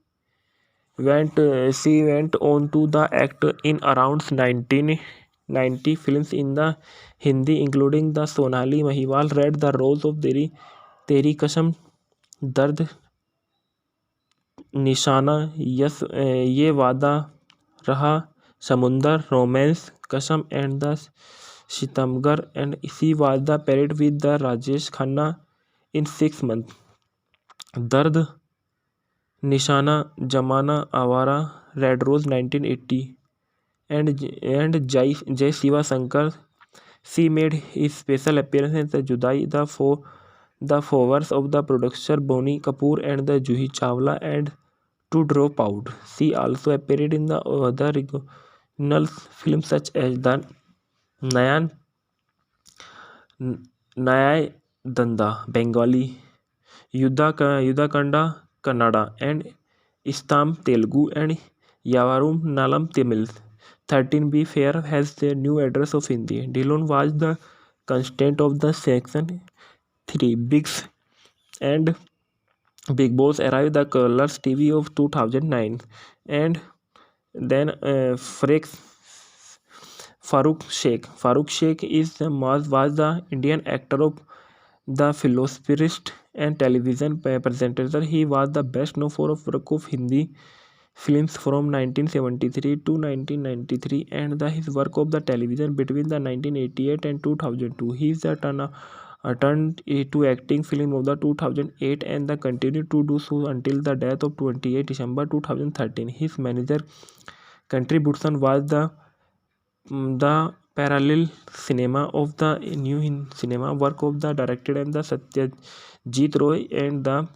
went on to the act in around 1990 films in the Hindi, including the Sonali Mahiwal read the roles of Teri Kasam, Dard, Nishaana, yes Yeh Vaada Raha, Samundar, Romance, Kasam and the Sitamgar, and she was the paired with the Rajesh Khanna in 6 months. Dard, Nishaana, Zamana, Awara, Red Rose 1980, and Jai Shiva Shankar. She made his special appearance in the Judai, the followers of the producer Bonnie Kapoor and the Juhi Chawla and to drop out. She also appeared in the other regional films such as the Nayan Nyay Danda Bengali, Yudakanda Kannada, and Istam Telugu, and Yavarum Nalam Tamil. 13B Fair has the new address of Hindi. Dillon was the constant of the section 3 Bigs and Big Boss arrived the Colors TV of 2009, and then Farooq Sheikh was the Indian actor of the philanthropist and television presenter. He was the best known for work of Hindi films from 1973 to 1993 and his work of the television between the 1988 and 2002. He is turned to acting film of the 2008 and continued to do so until the death of 28 December 2013. His major contribution was the parallel cinema of the new cinema work of the director and the Satyajit Roy and the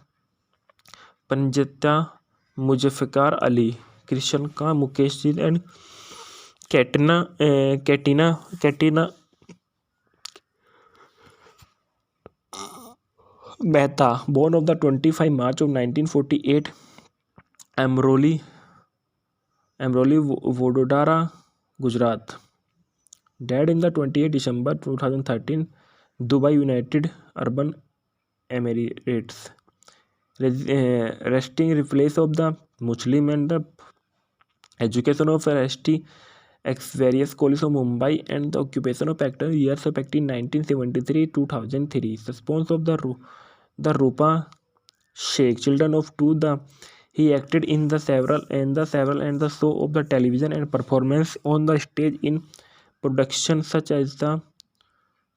Panjata Muzaffar Ali, Krishan Khan, Mukesh Ji, and Katina Mehta, born on the 25 March of 1948, Amroli, Vadodara, Gujarat. Died in the 28 December 2013, Dubai, United Arab Emirates. Resting replace of the Muslim and the education of RST ex various colleges of Mumbai and the occupation of actor years of acting 1973-2003. Response of the Rupa Sheikh, children of two. He acted in the several and the show of the television and performance on the stage in production such as the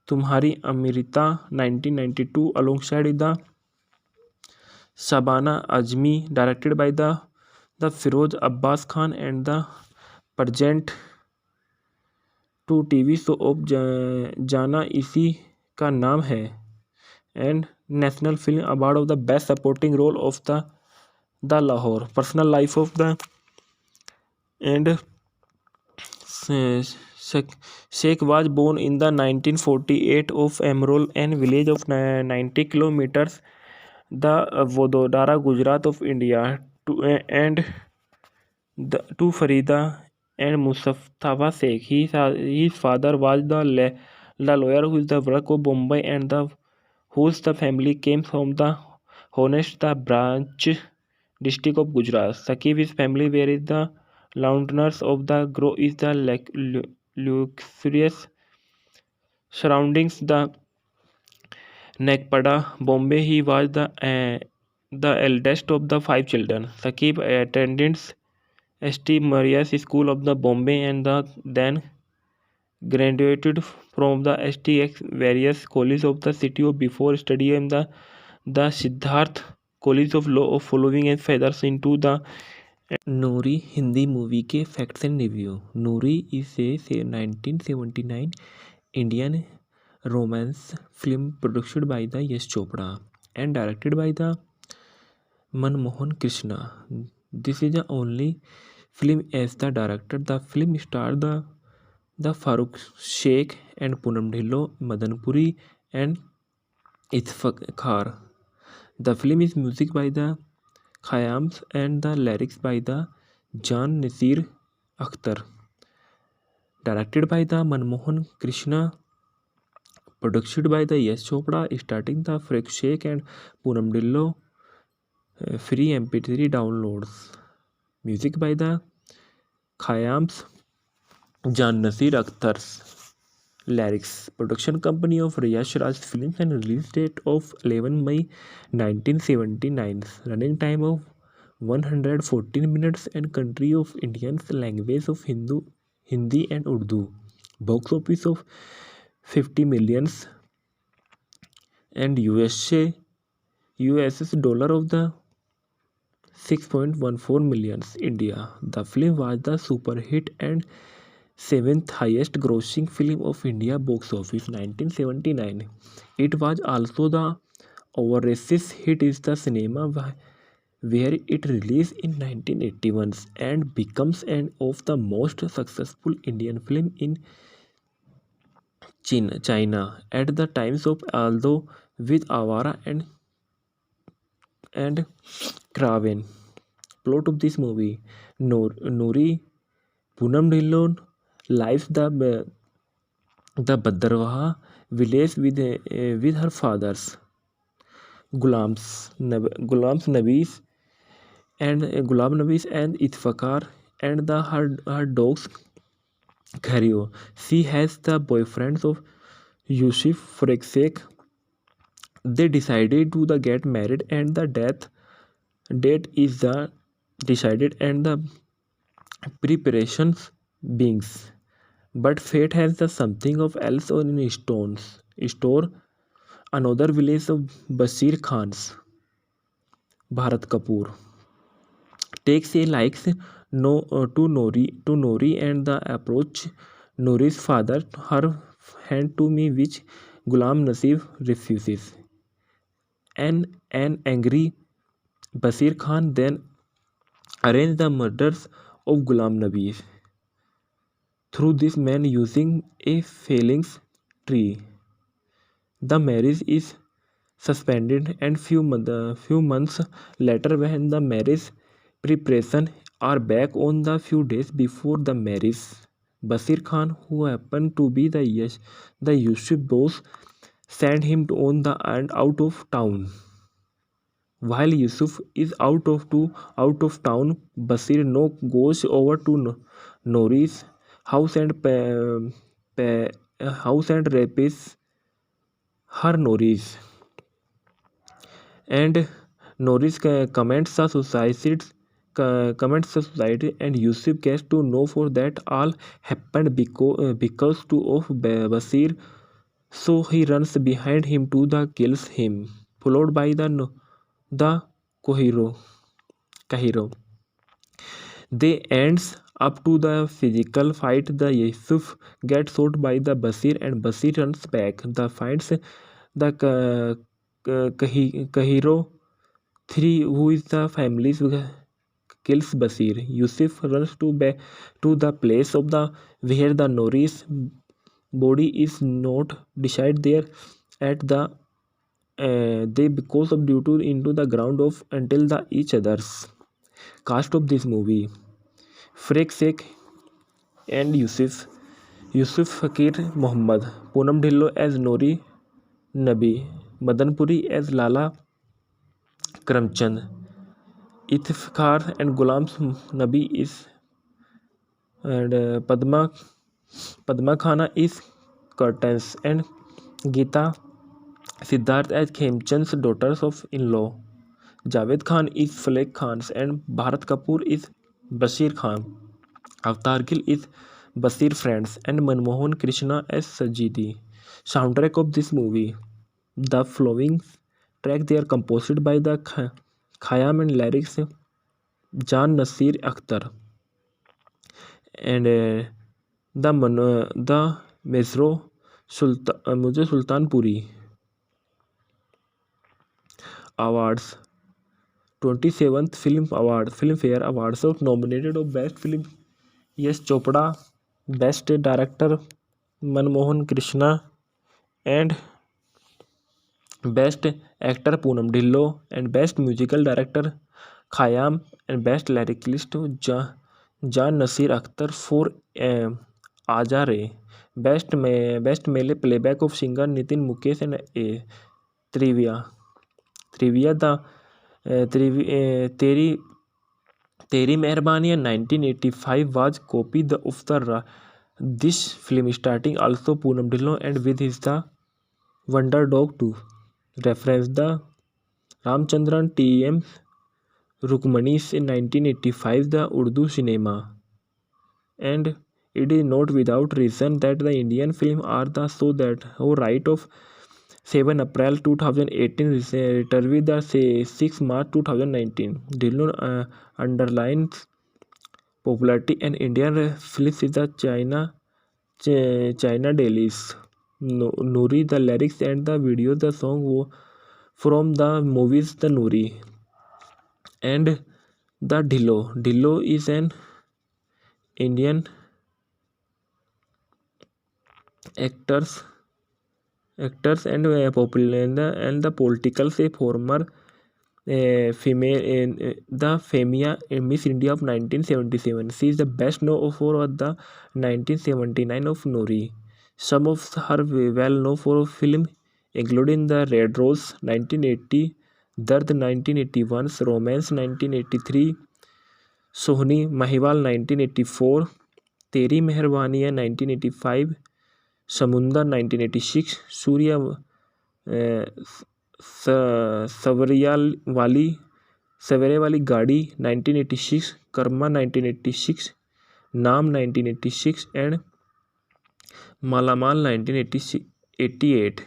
Tumhari Amrita 1992 alongside the Shabana Azmi, directed by the Firoz Abbas Khan, and the present to TV show of जाना इसी का नाम है, and National Film Award of the Best Supporting Role of the Lahore. Personal life of the and Sheikh was born in the 1948 of Amrol, and village of 90 kilometers the Vadodara, Gujarat of India, and to Farida and Mustafa Sheikh. His father was the lawyer who is the work of Bombay and whose the family came from the Honest the branch district of Gujarat. Sakib his family where is the laundress of the grow is the luxurious surroundings the Nekpada, Bombay. He was the eldest of the 5 children. Sakib attended St. Maria's School of the Bombay and then graduated from the STX various colleges of the city of before studying the Siddharth College of Law of following and feathers into the Noori Hindi movie के facts and review. Noori is a 1979 Indian romance film produced by the Yash Chopra and directed by the Manmohan Krishna. This is the only film as the director. The film starred the Farooq Sheikh and Poonam Dhillon, Madan Puri, and Iftikhar. The film is music by the Khayyams and the lyrics by the Jan Nasir Akhtar. Directed by the Manmohan Krishna, Produced by the Yash Chopra, starting the Freak Sheikh and Poonam Dillo. Free MP3 downloads. Music by the Khayyams, Jan Nasir Akhtar's. Lyrics. Production company of Yash Raj Films and release date of 11 May 1979. Running time of 114 minutes and country of Indians language of Hindi and Urdu. Box office of 50 millions and US's dollar of the 6.14 millions India. The film was the super hit and seventh highest grossing film of India box office 1979. It was also the overseas hit is the cinema where it released in 1981 and becomes one of the most successful Indian film in China at the times of although with Avara and Craven. Plot of this movie: Noori Poonam Dhillon lives the Bhadravaha village with her fathers Gulams Nabis and Itfakar and her dogs Ghario. She has the boyfriends of Yusuf Freksek. They decided to the get married and the date is the decided and the preparations beings. But fate has the something of else on in store another village of Basir Khan's Bharat Kapoor takes a likes to Nori and the approach Nori's father her hand to me which Gulam Nasif refuses. An angry Basir Khan then arranged the murders of Gulam Nabi through this man using a phalanx tree. The marriage is suspended and few months later when the marriage preparation are back on the few days before the marriage. Basir Khan, who happened to be the Yusuf boss, sent him on the and out of town. While Yusuf is out of town, Basir no goes over to Nori's house house and rapes her Noris. And Norris comments the society and Yusuf gets to know for that all happened because to of Basir, so he runs behind him to the kills him followed by the Kahiro. They ends up to the physical fight. The Yusuf gets shot by the Basir and Basir runs back. The finds the Kahiro 3, who is the family's kills Basir. Yusuf runs to the place of the where the Nori's body is not decided there at the they because of due to into the ground of until the each others. Cast of this movie: Freak Sheikh and Yusuf Fakir Muhammad, Poonam Dhillo as Nori Nabi, Madanpuri as Lala Karamchand, Itfakar and Gulam Nabi is and Padma Khana is Curtains and Geeta Siddharth as Khemchand's daughters of in-law. Javed Khan is Flek Khan's and Bharat Kapoor is Bashir Khan. Avatar Gill is Basir Friends and Manmohan Krishna as Sajidi. Soundtrack of this movie: the following track they are composed by the Khayyam and lyrics Jan Nasir Akhtar and the Mesro Sultanpuri. Awards: 27th Filmfare Awards of nominated of Best Film Yash Chopra, Best Director Manmohan Krishna and Best Actor Poonam Dhillo and Best Musical Director Khayyam and Best Lyricist Jan Nasir Akhtar for आजा Re, best male playback of singer Nitin Mukesh and a trivia the Teri Teri मेहरबानी 1985 was copy of the this film starting also Poonam Dhillon and with his the Wonder Dog 2 reference the Ramchandran T.M. Rukmani's in 1985 the Urdu cinema, and it is not without reason that the Indian film are the so that who right of 7 April 2018 return with the 6 March 2019. Dillon underlines popularity and Indian films is the China dailies. Nuri, the lyrics and the video, the song from the movies The Nuri and the Dhillo. Dhillo is an Indian actors and popular and the political say former female in the Femia Miss India of 1977. She is the best known for the 1979 of Nuri. Some of her well known for film including the Red Rose 1980, Dard 1981, Romance 1983, Sohni Mahiwal 1984, Teri Meherbaani 1985, Samundar 1986, Surya सवेरे वाली गाड़ी 1986, कर्मा 1986, नाम 1986 and मालामाल 1988.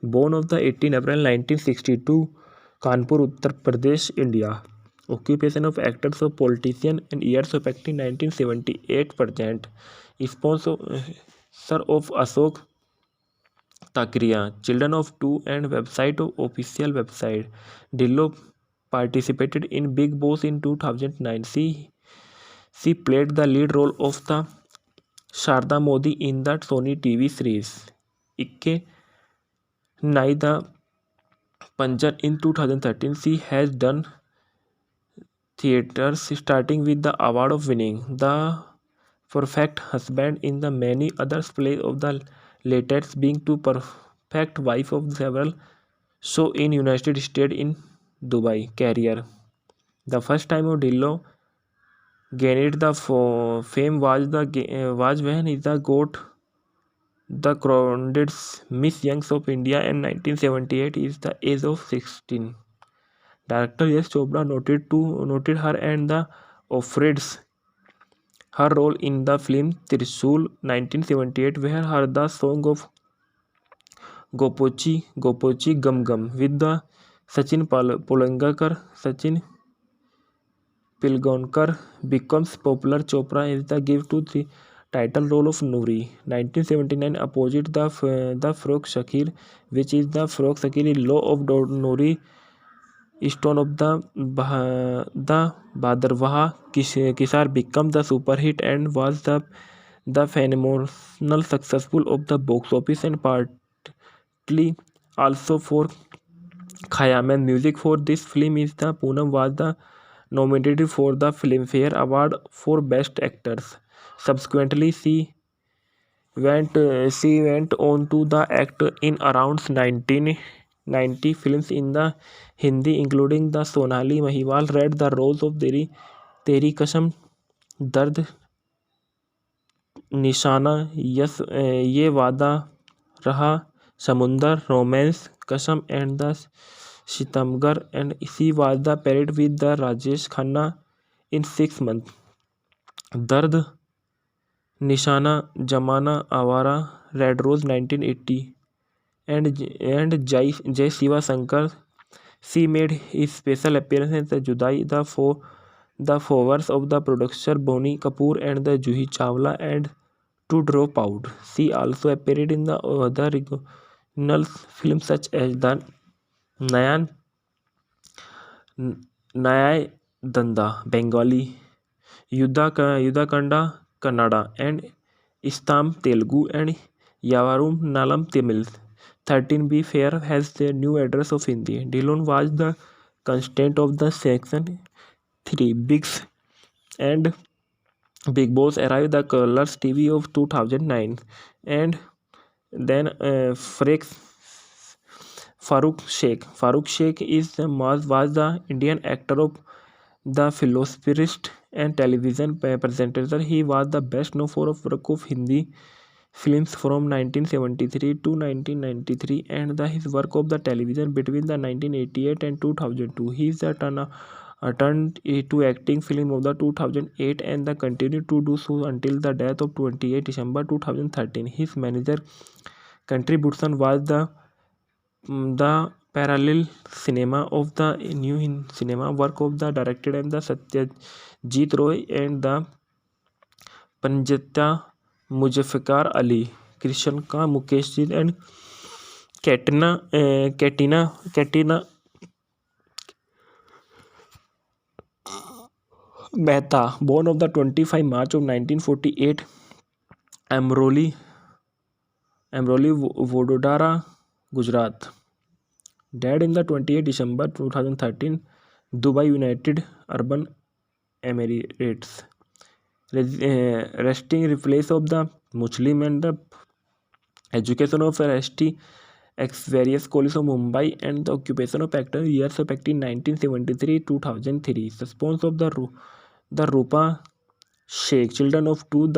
Born of the 18 April 1962, Kanpur Uttar Pradesh India. Occupation of actors of politician and years of acting 1978 present. Sponsor of Ashok Takriya, Children of Two and website of official website. Dhillon participated in Big Boss in 2009. She played the lead role of the Sharda Modi in the Sony TV series Ikke Nai the Panjan in 2013. She has done theatres starting with the award of winning The Perfect Husband in the many other plays of the latest being to Perfect Wife of several show in United States in Dubai career. The first time of Dhillon gained the fame was when he got the crowned Miss Young of India in 1978 is the age of 16. Director Yash Chopra noted her and the offered her role in the film Trishul 1978 where her the song of Gopochi Gum Gum with the Sachin Pilgaonkar becomes popular. Chopra is the give to the title role of Nuri. 1979 opposite the Farokh Shakir, which is the Farokh Shakir law of Nuri stone of the Bhadravaha Kisar become the super hit and was the phenomenal successful of the box office and partly also for Khayyam. Music for this film is the Poonam was the nominated for the Filmfare Award for Best Actors. Subsequently, she went on to the act in around 1990 films in the Hindi, including the Sonali Mahiwal Red the Rose of Teri Kasam, Dard, Nishana, Yes Ye Wada Raha, Samundar, Romance, Kasam and the Shitamgar, and she was the paired with the Rajesh Khanna in 6 months. Dard, Nishana, Jamana, Awara, Red Rose 1980, and Jai Shiva Shankar. She made his special appearance in the Judai, the followers of the producer Bonnie Kapoor and the Juhi Chawla and to drop out. She also appeared in the other regional films such as the Nyaya Danda Bengali, Yudakanda Kannada, and Istam Telugu, and Yavarum Nalam Tamil. 13B Fair has the new address of Hindi. Dhillon was the constant of the section 3 Bigs and Big Boss arrived the Colors TV of 2009, and then Farooq Sheikh was the Indian actor of the philosopherist and television presenter. He was the best known for a work of Hindi films from 1973 to 1993 and his work of the television between the 1988 and 2002. He is turned to acting film of the 2008 and continued to do so until the death of 28 December 2013. His major contribution was the parallel cinema of the new cinema work of the directed and the Satyajit Roy and the Panjata Muzaffar Ali, Krishan Ka, Mukesh Ji, and Katina Mehta, born on the 25 March of 1948, Amroli, Vododara, Gujarat. Died in the 28 December 2013, Dubai, United Arab Emirates. Resting replace of the Muslim and the education of RST ex various colleges of Mumbai and the occupation of actor years of acting 1973-2003. Response of the Rupa Sheikh, children of two.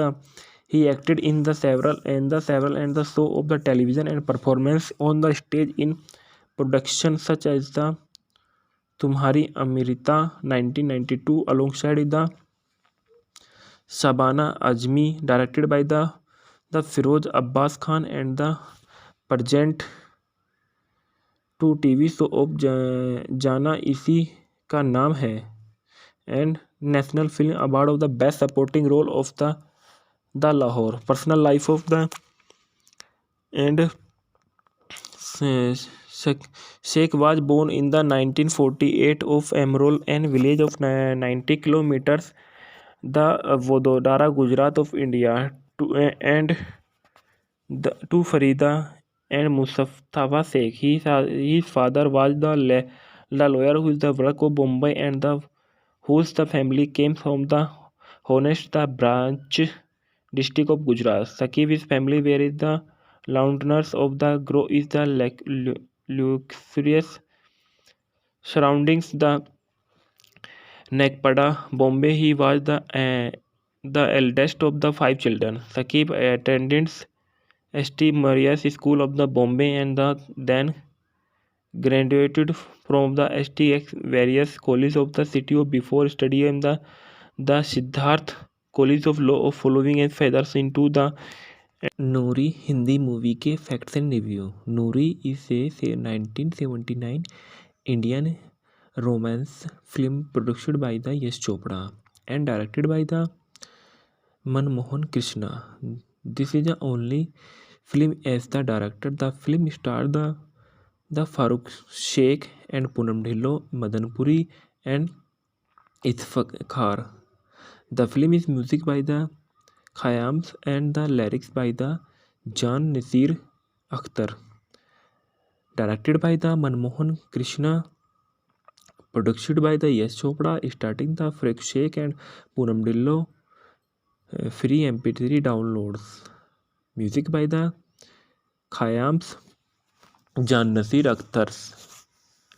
He acted in the several and the show of the television and performance on the stage in production such as the Tumhari Amrita 1992 alongside the Shabana Azmi, directed by the Firoz Abbas Khan and the present two TV show of Jaana Isi Ka Naam Hai and national film award of the best supporting role of the Lahore personal life of the and Sheikh was born in the 1948 of Amroli and village of 90 kilometres the Vadodara Gujarat of India and to Farida and Mustafa Sheikh. His father was the lawyer who is the work of Bombay and whose the family came from the honest the branch district of Gujarat. Sakib his family where is the landowners of the grow is the luxurious surroundings the Nekpada Bombay. He was the eldest of the 5 children. Sakib attended St. Maria's School of the Bombay and then graduated from the STX various colleges of the city of before studying the Siddharth College of Law of following and feathers into the Noori Hindi movie के facts and review. Noori is a 1979 Indian romance film produced by the Yash Chopra and directed by the Manmohan Krishna. This is the only film as the director. The film starred the Farooq Sheikh and Poonam Dhillon, Madan Puri and Iftikhar. The film is music by the Khayyams and the lyrics by the Jan Nasir Akhtar. Directed by the Manmohan Krishna. Produced by the Yash Chopra, starting the Farooq Sheikh and Poonam Dhillon. Free MP3 downloads. Music by the Khayyams, Jan Nasir Akhtar's.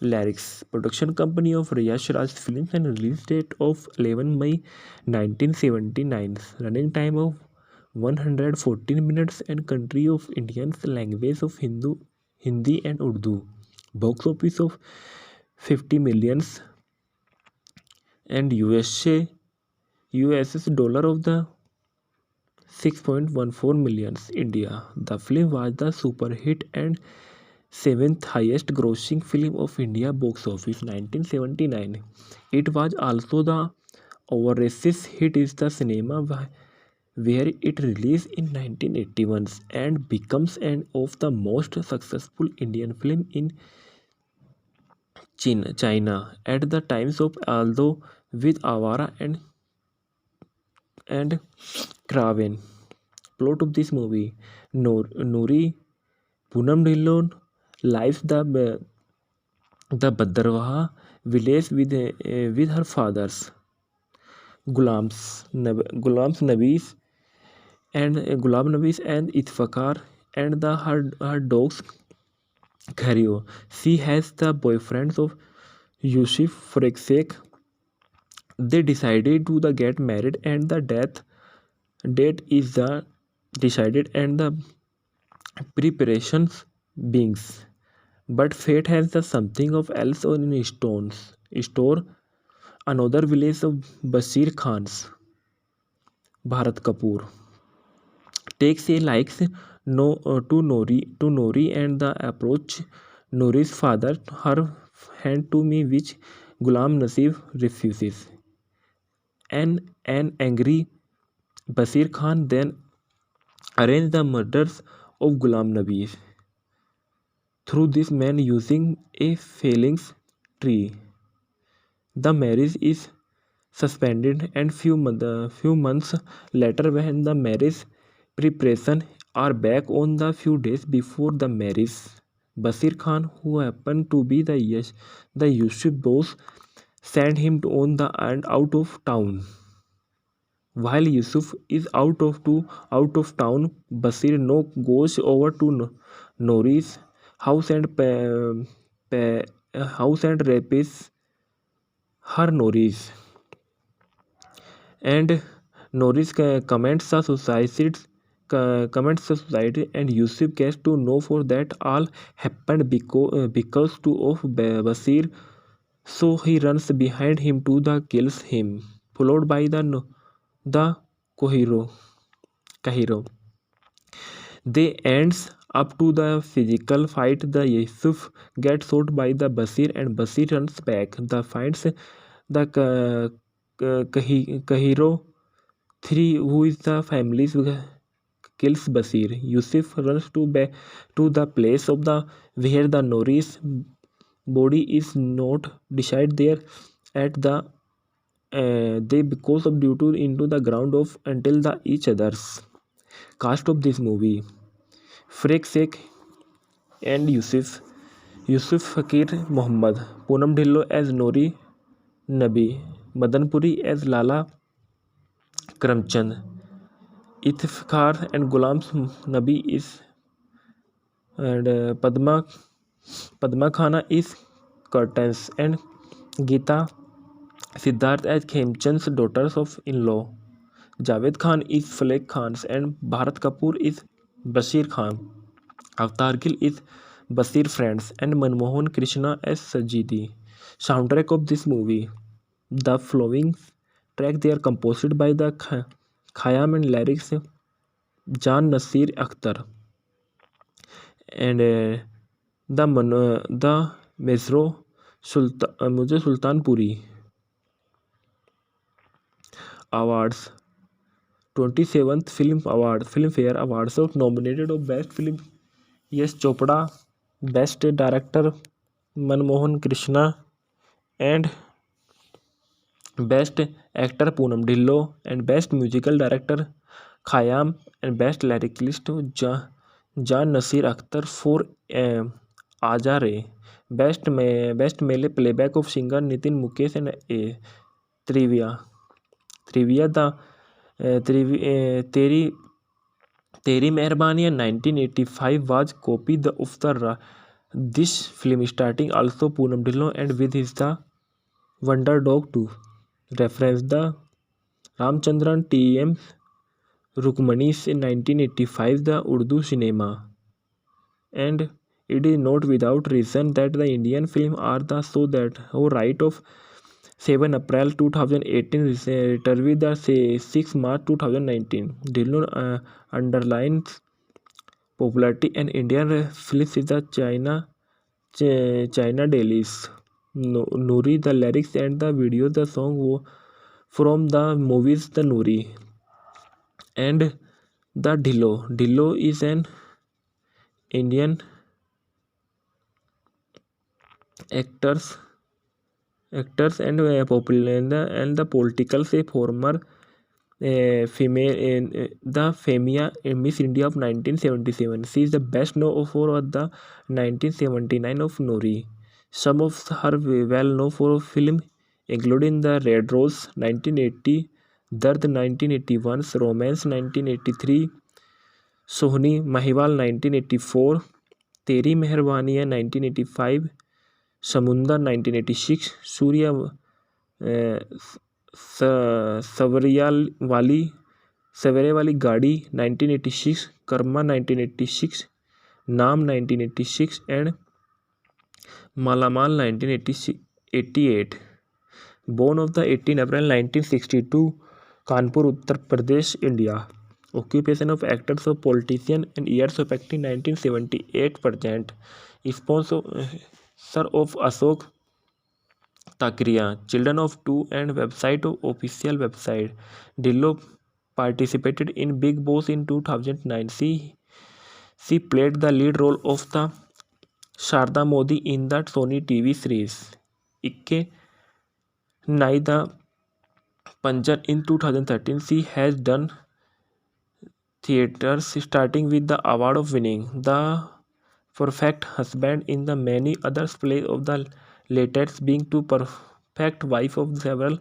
Lyrics. Production company of Yash Raj Films and release date of 11 May 1979. Running time of 114 minutes and country of Indian language of Hindi and Urdu. Box office of 50 millions and US dollar of the 6.14 millions India. The film was the super hit and 7th highest grossing film of India box office 1979. It was also the overseas hit is the cinema where it released in 1981 and becomes one of the most successful Indian film in China at the times of although with Avara and Craven. Plot of this movie: Noori Poonam Dhillon lives the Bhadrawaha village with her fathers Gulams Nabis and Gulam Nabis and Itfakar and her dogs Ghario. She has the boyfriends of Yusuf Freksek. They decided to the get married and the death date is the decided and the preparations beings. But fate has the something of else on in stones. Store another village of Basir Khan's Bharat Kapoor takes a likes no to Nori and the approach Nori's father her hand to me which Gulam Nasif refuses. An angry Basir Khan then arranged the murders of Gulam Nabi through this man using a phalanx tree. The marriage is suspended and few months later when the marriage preparation are back on the few days before the marriage. Basir Khan, who happened to be the Yusuf boss, sent him on the and out of town. While Yusuf is out of town, Basir no goes over to Nori's house and house and rapes her Norris. And Norris comments the society and Yusuf gets to know for that all happened because to of Basir, so he runs behind him to the kills him, followed by the Kohiro. Kahiro. They ends up to the physical fight. The Yusuf gets shot by the Basir and Basir runs back. The finds the Kahiro 3 who is the family's kills Basir. Yusuf runs to the place of the where the Norris body is not decide there at the they because of due to into the ground of until the each others. Cast of this movie: Frek Sheikh and Yusuf Fakir Muhammad, Poonam Dhillon as Nori Nabi, Madan Puri as Lala Karamchand, Itfakar and Gulam Nabi is and Padma Khana is Curtains and Geeta Siddharth as Khemchand's daughters of in-law. Javed Khan is Flek Khan's and Bharat Kapoor is Bashir Khan. Avatar Gill is Basir Friends and Manmohan Krishna as Sajidi. Soundtrack of this movie. The following track they are composed by the Khayyam and lyrics Jan Nasir Akhtar and the Mesro Mujhe Sultanpuri. Awards 27th Filmfare Awards of nominated of Best Film Yash Chopra, Best Director Manmohan Krishna and Best Actor Poonam Dhillon and Best Musical Director Khayyam and Best Lyricist Jan Nasir Akhtar for Aaja Re. Best Male Playback of Singer Nitin Mukesh and Trivia the Teri Mehrbaani in 1985 was copy of this film starting also Poonam Dhillon and with his the Wonder Dog 2. Reference the Ramchandran T.M. Rukmani's in 1985 the Urdu cinema. And it is not without reason that the Indian film are the so that who right of 7 April 2018 with the 6 March 2019. Dhillon underlines popularity and Indian films is the China dailies. Nuri, the lyrics and the video, the song from the movies The Nuri. And the Dhillo. Dhillo is an Indian actors and popular and the political say former female the Femia Miss India of 1977. She is the best known for the 1979 of Nori. Some of her well known for film including the Red Rose 1980 दर्द 1981, romance 1983, सोहनी महिवाल 1984, तेरी मेहरबानी है 1985, समुंदर 1986, सूर्या सवेरे वाली गाड़ी 1986, कर्मा 1986, नाम 1986 and मालामाल 1988. Born of the 18 April 1962, Kanpur, Uttar Pradesh, India. Occupation of actors or politician and years of acting 1978 present. Sponsor of Ashok Takriya, Children of Two and website of official website. Dillo participated in Big Boss in 2009. She played the lead role of the Sharda Modi in the Sony TV series Ikke Nai the Panjan in 2013. She has done theatres starting with the award of winning The Perfect Husband in the many other plays of the latest being to Perfect Wife of several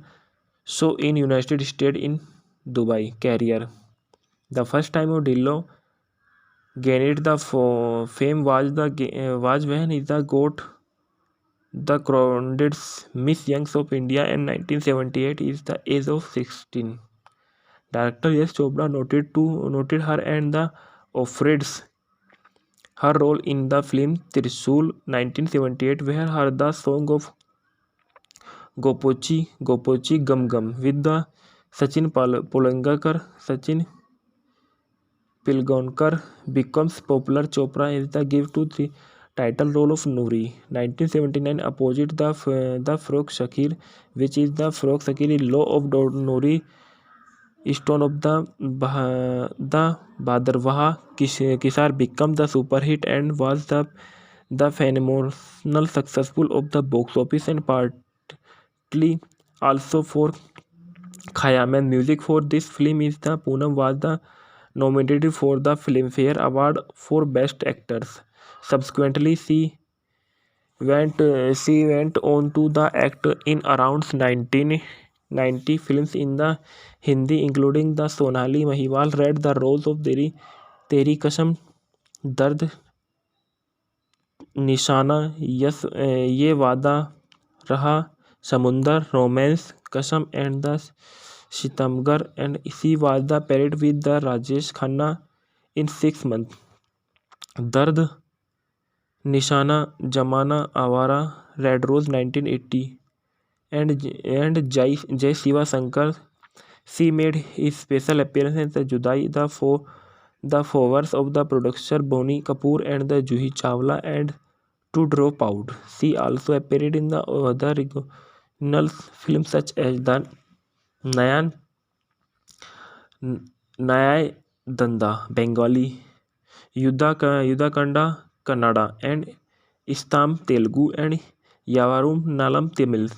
show in United States in Dubai career. The first time of Dillo gained the fame was when he got the crowned Miss Young of India in 1978 is the age of 16. Director Yash Chopra noted her and the offered her role in the film Trishul 1978, where her the song of Gopochi Gopochi Gum Gum with the Sachin Pilgaonkar becomes popular. Chopra is the gift to the title role of Noori. 1979 opposite the Farokh Shakir, which is the Farokh Shakir law of Noori Stone of the Bhadravaha Kisar became the super hit and was the phenomenal successful of the box office and partly also for Khayyam. Music for this film is the Poonam was the nominated for the Filmfare Award for Best Actors. Subsequently, she went on to the act in around 1990 films in the Hindi, including the Sonali Mahiwal read the roles of Teri Kasam, Dard, Nishaana, yes Yeh Vaada Raha, Samundar, Romance, Kasam and the Sitamgar and she was the paired with the Rajesh Khanna in 6 months. Dard, Nishaana, Zamana, Awara, Red Rose 1980 and Jai Shiva Shankar. She made his special appearance in the Judai, the followers of the producer Bonnie Kapoor and the Juhi Chawla and To Drop Out. She also appeared in the other regional films such as the Nyaya Danda Bengali, Yudhakanda Kannada and Istam Telugu and Yavarum Nalam Tamil.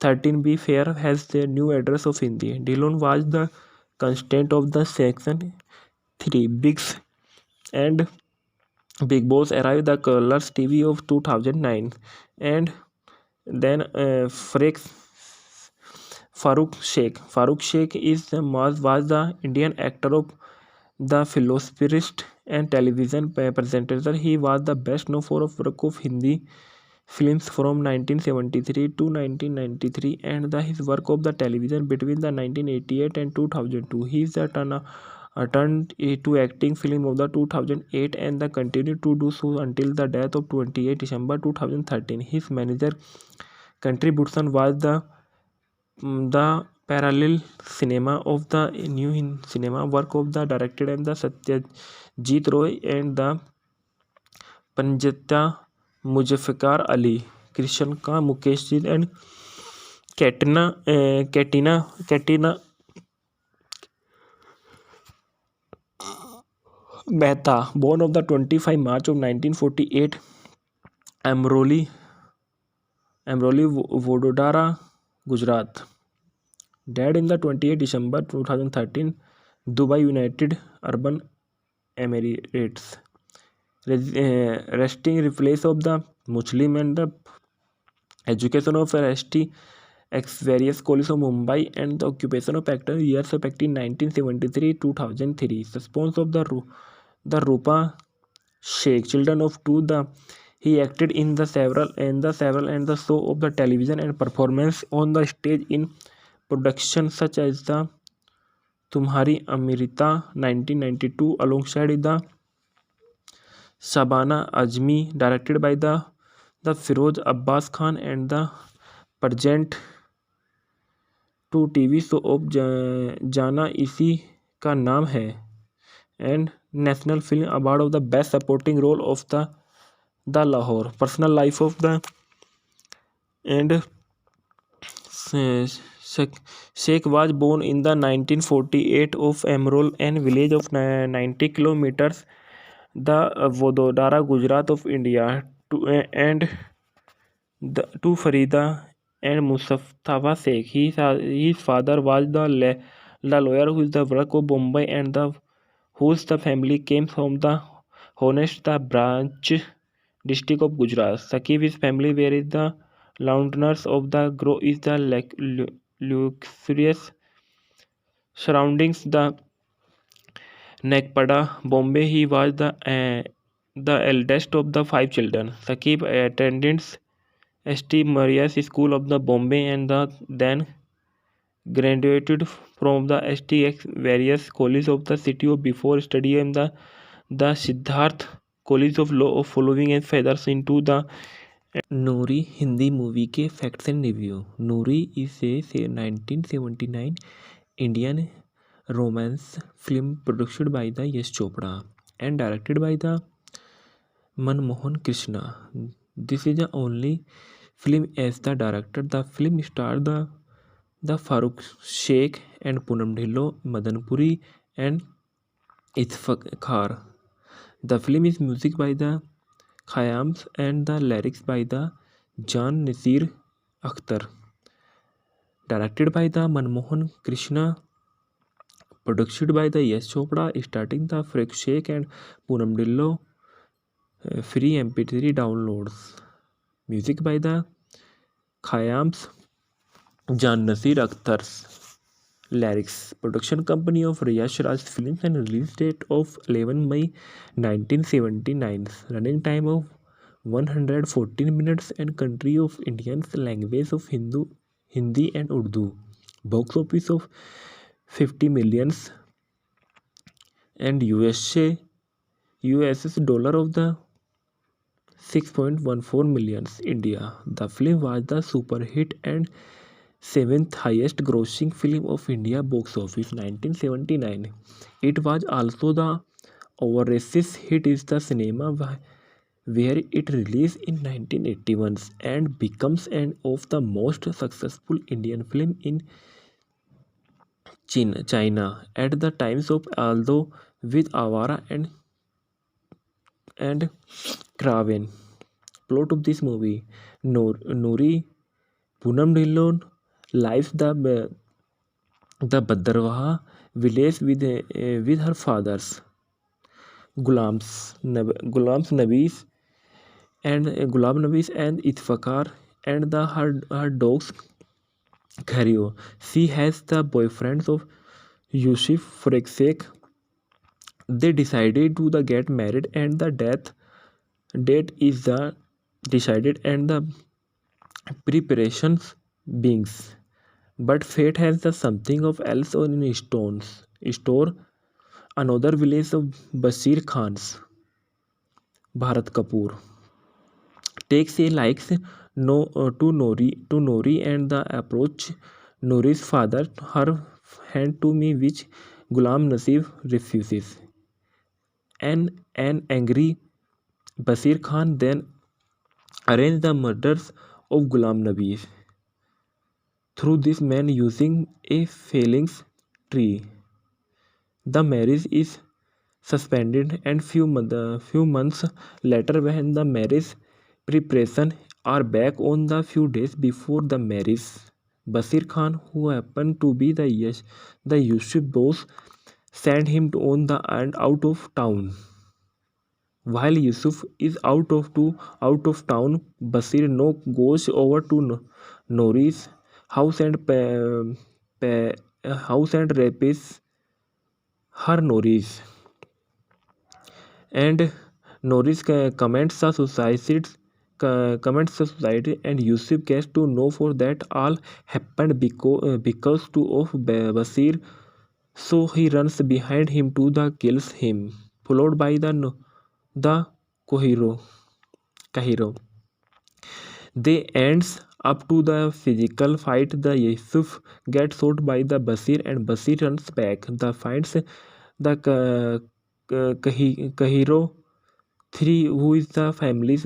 13B Fair has the new address of Hindi. Dillon was the constant of the section 3 Bigs and Big Boss arrived the Colors TV of 2009 and then Farooq Sheikh was the Indian actor of the philosopherist and television presenter. He was the best known for work of Hindi films from 1973 to 1993 and his work of the television between the 1988 and 2002. He is turned to acting film of the 2008 and continued to do so until the death of 28 December 2013. His manager contribution was the parallel cinema of the new cinema work of the directed and the Satyajit Roy and the Panjata Muzaffar Ali, Krishan Ka, Mukesh Ji and Katina Mehta. Born of the 25 March of 1948, Amroli, Vadodara, Gujarat. Died in the 28 December 2013, Dubai, United Arab Emirates. Resting replace of the Muslim and the education of various colleges of Mumbai, and the occupation of actor years of acting 1973-2003. Suspense of the Rupa Sheikh, children of two. He acted in the several and the show of the television and performance on the stage in productions such as the Tumhari Amrita 1992 alongside the Shabana Azmi, directed by the Firoz Abbas Khan, and the present two TV show of Jaana Isi Ka Naam Hai, and national film award of the best supporting role of the Lahore personal life of the and Sheikh was born in the 1948 of Amroli and village of 90 kilometres the Vadodara Gujarat of India and to Farida and Mustafa Sheikh. His father was the lawyer who is the work of Bombay, and whose the family came from the honest the branch district of Gujarat. Sakib, his family were the landowners of the grow is the luxurious surroundings the Nekpada, Bombay. He was the eldest of the five children. Sakib attended St. Maria's School of the Bombay, and then graduated from the STX various colleges of the city of before studying the Siddharth College of Law of following and feathers into the Noori Hindi movie के facts and review. Noori is a 1979 Indian romance film produced by the Yash Chopra and directed by the Manmohan Krishna. This is the only film as the director. The film starred the Farooq Sheikh and Poonam Dhillon, Madan Puri, and Itfakhar. The film is music by the Khayyams and the lyrics by the Jan Nasir Akhtar. Directed by the Manmohan Krishna. Produced by the Yash Chopra, starting the Farooq Sheikh and Poonam Dhillon. Free MP3 downloads. Music by the Khayyams, Jan Nasir Akhtar's. Lyrics. Production company of Yash Raj Films, and release date of 11 May 1979. Running time of 114 minutes, and country of Indian language of Hindi and Urdu. Box office of 50 millions and US's dollar of the 6.14 millions India. The film was the super hit and 7th highest grossing film of India box office 1979. It was also the overseas hit is the cinema where it released in 1981 and becomes an of the most successful Indian film in China at the times of, although with Avara and Craven. Plot of this movie: Noori Poonam Dhillon lives the Bhadrawaha village with her fathers Gulams Nabis and Gulam Nabis and Itfakhar, and her dogs Ghario. She has the boyfriends of Yusuf Freksek. They decided to the get married, and the date is the decided, and the preparations beings. But fate has the something of else on in store. Another village of Basir Khan's Bharat Kapoor takes a likes to Nori, and the approach Nori's father her hand to me, which Gulam Nasib refuses. An angry Basir Khan then arranged the murders of Gulam Nabi through this man using a failings tree. The marriage is suspended, and few months later, when the marriage preparation are back on the few days before the marriage, Basir Khan, who happened to be the Yusuf boss, sent him on the and out of town. While Yusuf is out of town, Basir goes over to Nori's house and house and rapes her Norris. And Norris comments the society, and Yusuf gets to know for that all happened because two of Basir, so he runs behind him to the kills him, followed by the Kohiro. Kahiro. They ends up to the physical fight. The Yusuf gets shot by the Basir, and Basir runs back. The finds the Kahiro 3, who is the family's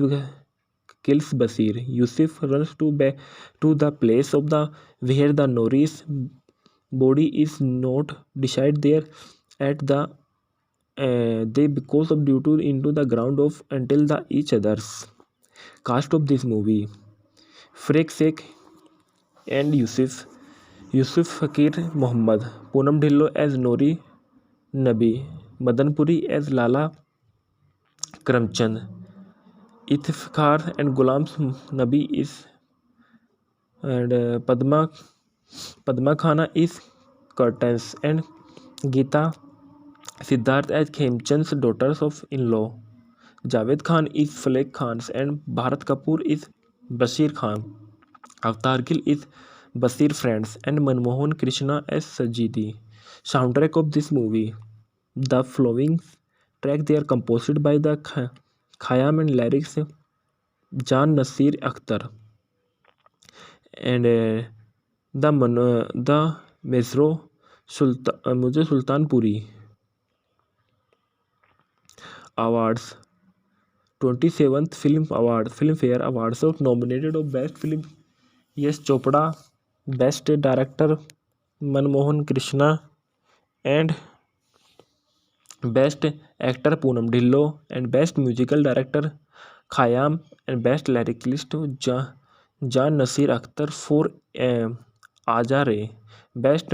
kills Basir. Yusuf runs to the place of the where the Norris body is not decide there at the they because of due to into the ground of until the each others. Cast of this movie: Frek Sheikh and Yusuf Fakir Muhammad, Poonam Dhillon as Nori Nabi, Madan Puri as Lala Karamchand, Iftikhar and Ghulam Nabi is, and Padma Khana is Curtains, and Geeta Siddharth as Khemchand's daughters of in-law. Javed Khan is Flake Khan's, and Bharat Kapoor is Bashir Khan. Avtar Gill is Basir Friends, and Manmohan Krishna as Sajidi. Soundtrack of this movie: the following track they are composed by the Khayyam and lyrics Jan Nasir Akhtar, and the Mesro Mujhe Sultanpuri. Awards: 27th Filmfare Awards of nominated of Best Film Yash Chopra, Best Director Manmohan Krishna, and Best Actor Poonam Dhillon, and Best Musical Director Khayyam, and Best Lyricist Jan Nasir Akhtar for Aaja Re. Best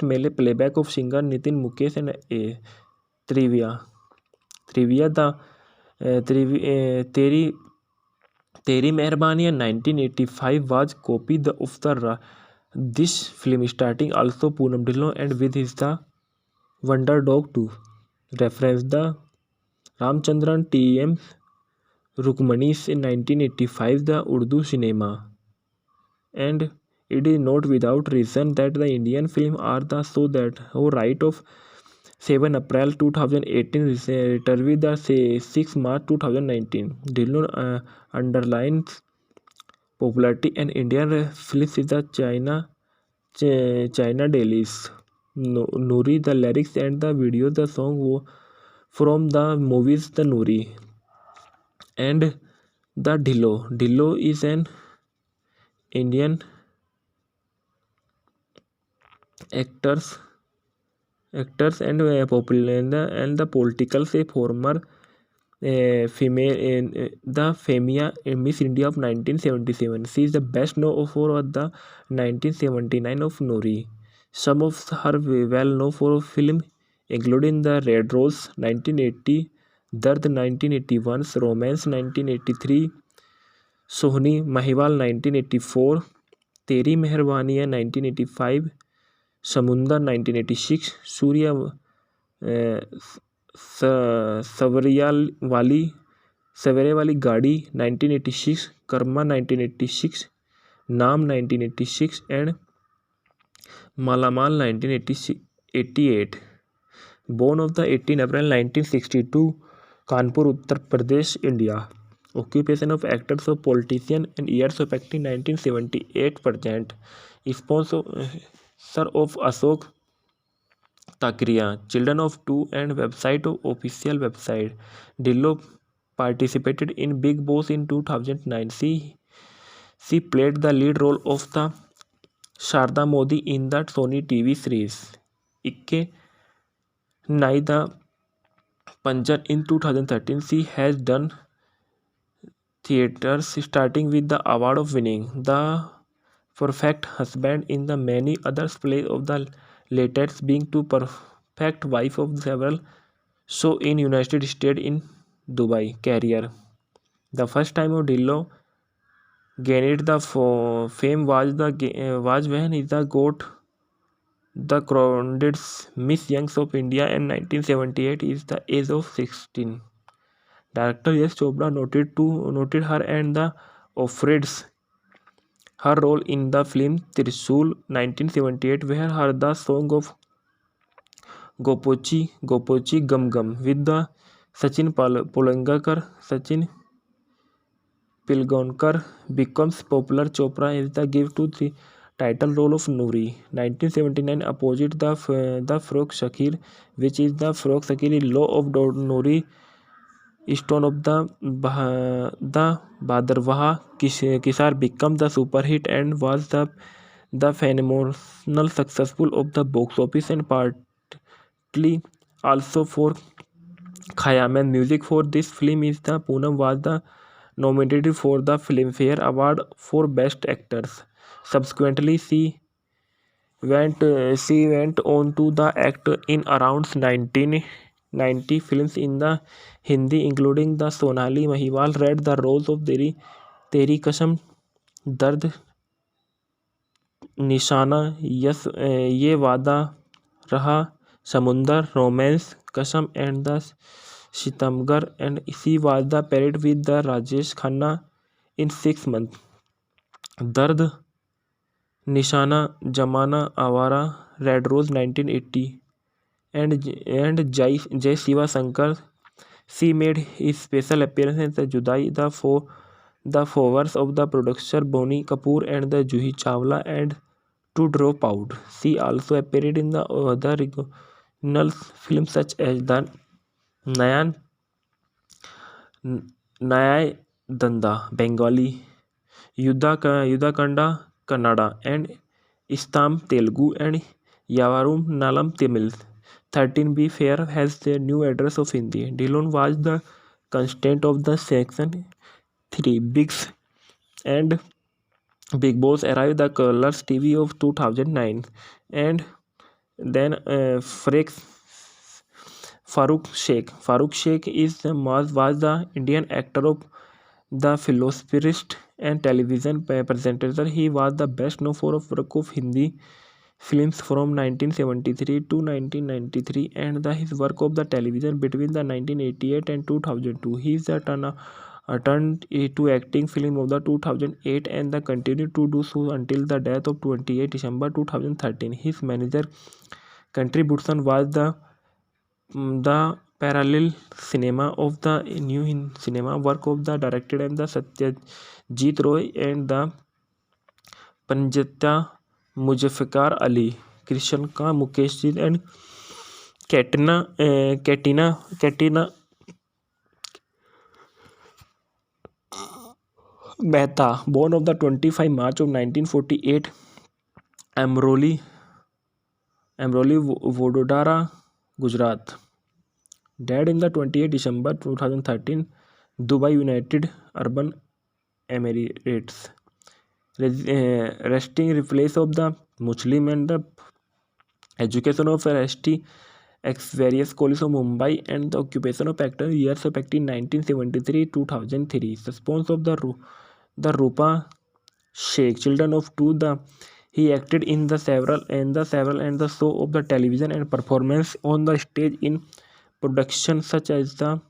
Male Playback of Singer Nitin Mukesh, and Trivia. The Teri Meherbaniya 1985 was copy of this film starting also Poonam Dhillon and with his the Wonder Dog 2. Reference: the Ramchandran T.M. Rukmanis in 1985 the Urdu cinema. And it is not without reason that the Indian film are the so that who right of 7 April 2018 with the 6 March 2019. Dhillon underlines popularity and Indian films is the China dailies. Nuri, the lyrics and the video, the song from the movies The Nuri. And the Dhillon is an Indian actors and popular and the political say former female in the Femia Miss India of 1977. She is the best known for the 1979 of Nori. Some of her well known for film including the Red Rose 1980, Dard 1981, Romance 1983, Sohni Mahiwal 1984, Teri Meherbaniya 1985, Samundar 1986, Surya सवेरे वाली गाड़ी 1986, कर्मा 1986, नाम 1986 and मालामाल 1988. Born of the 18 April 1962, Kanpur, Uttar Pradesh, India. Occupation of actors of politician and years of acting 1978%. Sponsor of Ashok Takriya, Children of Two, and website of official website. Dhillon participated in Big Boss in 2009. She played the lead role of the Sharda Modi in the Sony TV series Ikke Nai the Panjan in 2013. She has done theatres starting with the award of winning The Perfect Husband in the many other plays of the latest being to Perfect Wife of several show in United States in Dubai career. The first time of Dhillon gained the fame was when he got the crowned Miss Young of India in 1978 is the age of 16. Director Yash Chopra noted her and the offered her role in the film Trishul 1978, where her the song of Gopochi Gopochi Gum Gum with the Sachin Pilgaonkar becomes popular. Chopra is the give to the title role of Noori. 1979 opposite the Farokh Shakir, which is the Farokh Shakir law of Noori stone of the Bhadravaha Kisar became the super hit and was the phenomenal successful of the box office and partly also for Khayyam. Music for this film is the Poonam was the nominated for the Filmfare Award for Best Actors. Subsequently, she went on to the act in around 1990 films in the Hindi, including the Sonali Mahiwal read the roles of Teri Kasam, Dard, Nishaana yes Yeh Vaada Raha Samundar Romance Kasam and the Sitamgar and इसी was the paired with the Rajesh Khanna in 6 months. Dard Nishaana Zamana Awara Red Rose 1980 and Jai Shiva Shankar. She made his special appearance in the Judai, the followers of the producer Bonnie Kapoor and the Juhi Chawla and to drop out. She also appeared in the other regional films such as the Nayan Nyay Danda Bengali, Yudakanda Kannada and Istam Telugu and Yavarum Nalam Tamil. 13B Fair has their new address of Hindi. Dillon was the constant of the section 3 Bigs and Big Boss arrived the Colors TV of 2009 and then Farooq Sheikh was the Indian actor of the philosopherist and television presenter. He was the best known for work of Hindi films from 1973 to 1993 and his work of the television between the 1988 and 2002. He is turned to acting film of the 2008 and continued to do so until the death of 28 December 2013. His manager contribution was the parallel cinema of the new cinema work of the directed and the Satyajit Roy and the Panjata Muzaffar Ali, Krishan Ka, Mukesh Ji and Katina Mehta, born on the 25 March of 1948, Amroli, Vododara, Gujarat. Died in the 28 December 2013, Dubai, United Arab Emirates. Resting replace of the Muslim and the education of RST ex various colleges of Mumbai and the occupation of actor years of acting 1973-2003. Response of the Rupa Sheikh, children of two. He acted in the several and the show of the television and performance on the stage in production such as the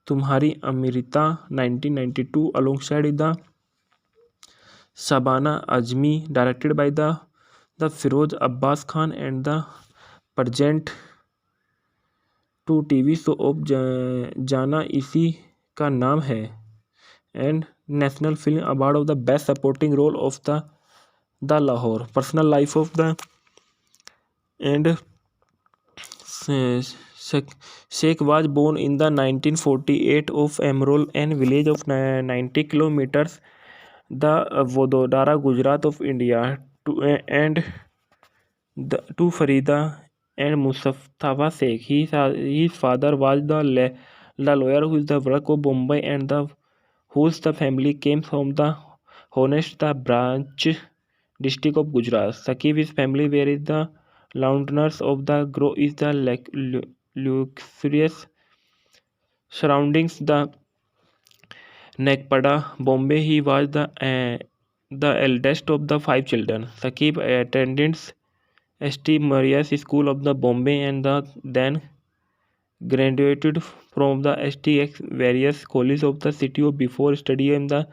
Tumhari Amrita 1992 alongside the Shabana Azmi, directed by the Firoz Abbas Khan and the present to TV show of जाना इसी का नाम है and National Film Award of the Best Supporting Role of the Lahore. Personal life of the and Sheikh was born in the 1948 of Emerald and village of 90 kilometers the Vododara, Gujarat of India and to Farida and Mustafa Sheikh. His father was the lawyer who is the work of Bombay and whose the family came from the honest the branch district of Gujarat. Sakib his family where is the loudness of the grow is the luxurious surroundings the Nekpada, Bombay. He was the eldest of the five children. Sakib attended St. Maria's School of the Bombay and then graduated from the STX various colleges of the city of before studying the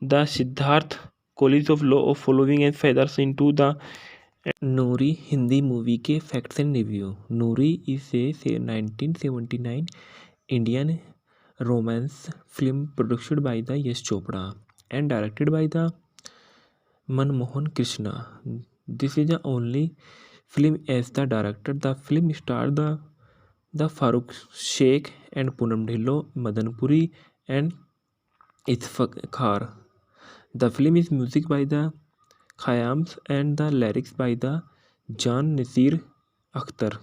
Siddharth College of Law of following and feathers into the Nuri Hindi movie के facts and review Noori is a 1979 Indian romance film produced by the Yash Chopra and directed by the Manmohan Krishna. This is the only film as the director. The film starred the Farooq Sheikh and Poonam Dhillon, Madan Puri and Itfakhar. The film is music by the Khayyams and the lyrics by the Jan Nasir Akhtar.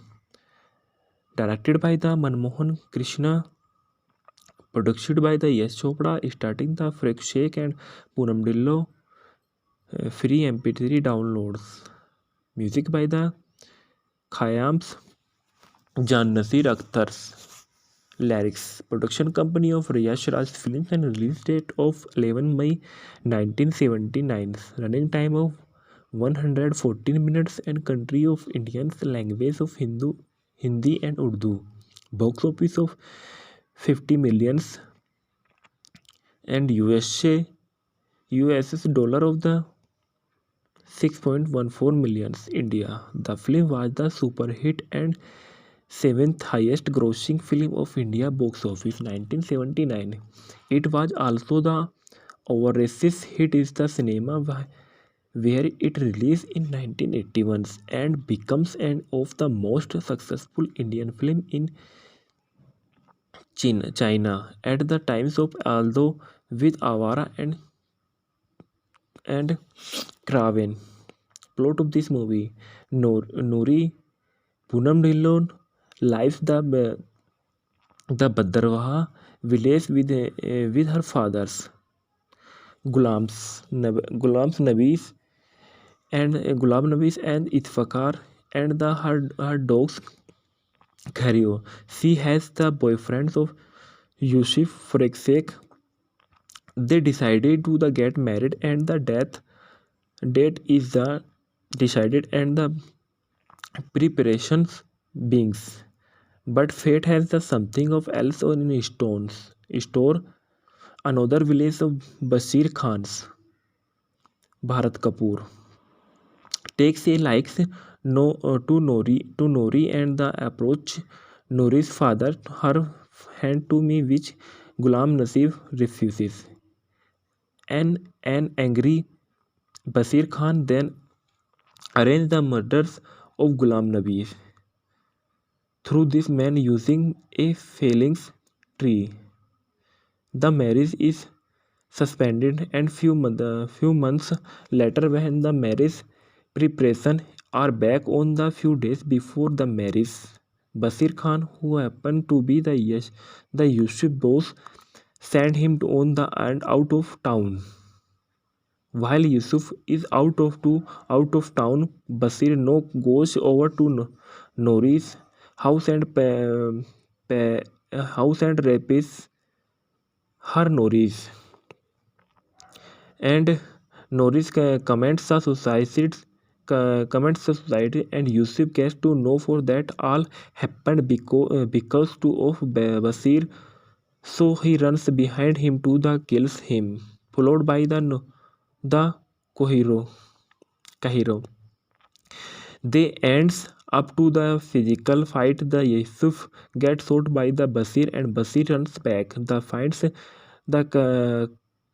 Directed by the Manmohan Krishna. Produced by the Yash Chopra. Starting the Farooq Sheikh and Poonam Dhillon. Free MP3 downloads. Music by the Khayyams, Jan Nasir Akhtar's. Lyrics. Production company of Yash Raj Films and release date of 11 May 1979. Running time of 114 minutes and country of Indian language of Hindi and Urdu. Box office of 50 millions and US's dollar of the 6.14 millions India. The film was the super hit and seventh highest grossing film of India box office 1979. It was also the overseas hit is the cinema where it released in 1981 and becomes an of the most successful Indian film in China at the times of although with Avara and Craven. Plot of this movie: Nuri Poonam Dhillon lives the Bhadrawaha village with her fathers Gulam Nabis and Itfakhar and her dogs Ghario. She has the boyfriends of Yusuf Freksek. They decided to the get married and the date is the decided and the preparations beings. But fate has the something of else on in store. Another village of Basir Khan's Bharat Kapoor takes a likes to Nori and the approach Nori's father her hand to me which Ghulam Nasib refuses. An angry Basir Khan then arranged the murders of Ghulam Nabi through this man using a failings tree. The marriage is suspended and few months later when the marriage preparation are back on the few days before the marriage. Basir Khan, who happened to be the Yusuf boss, sent him on the and out of town. While Yusuf is out of town, Basir no goes over to Nori's house and rapes her Noris. And Norris comments the society and Yusuf gets to know for that all happened because of Basir, so he runs behind him to the kills him, followed by the Kahiro. They ends up to the physical fight. The Yusuf gets shot by the Basir and Basir runs back. The finds the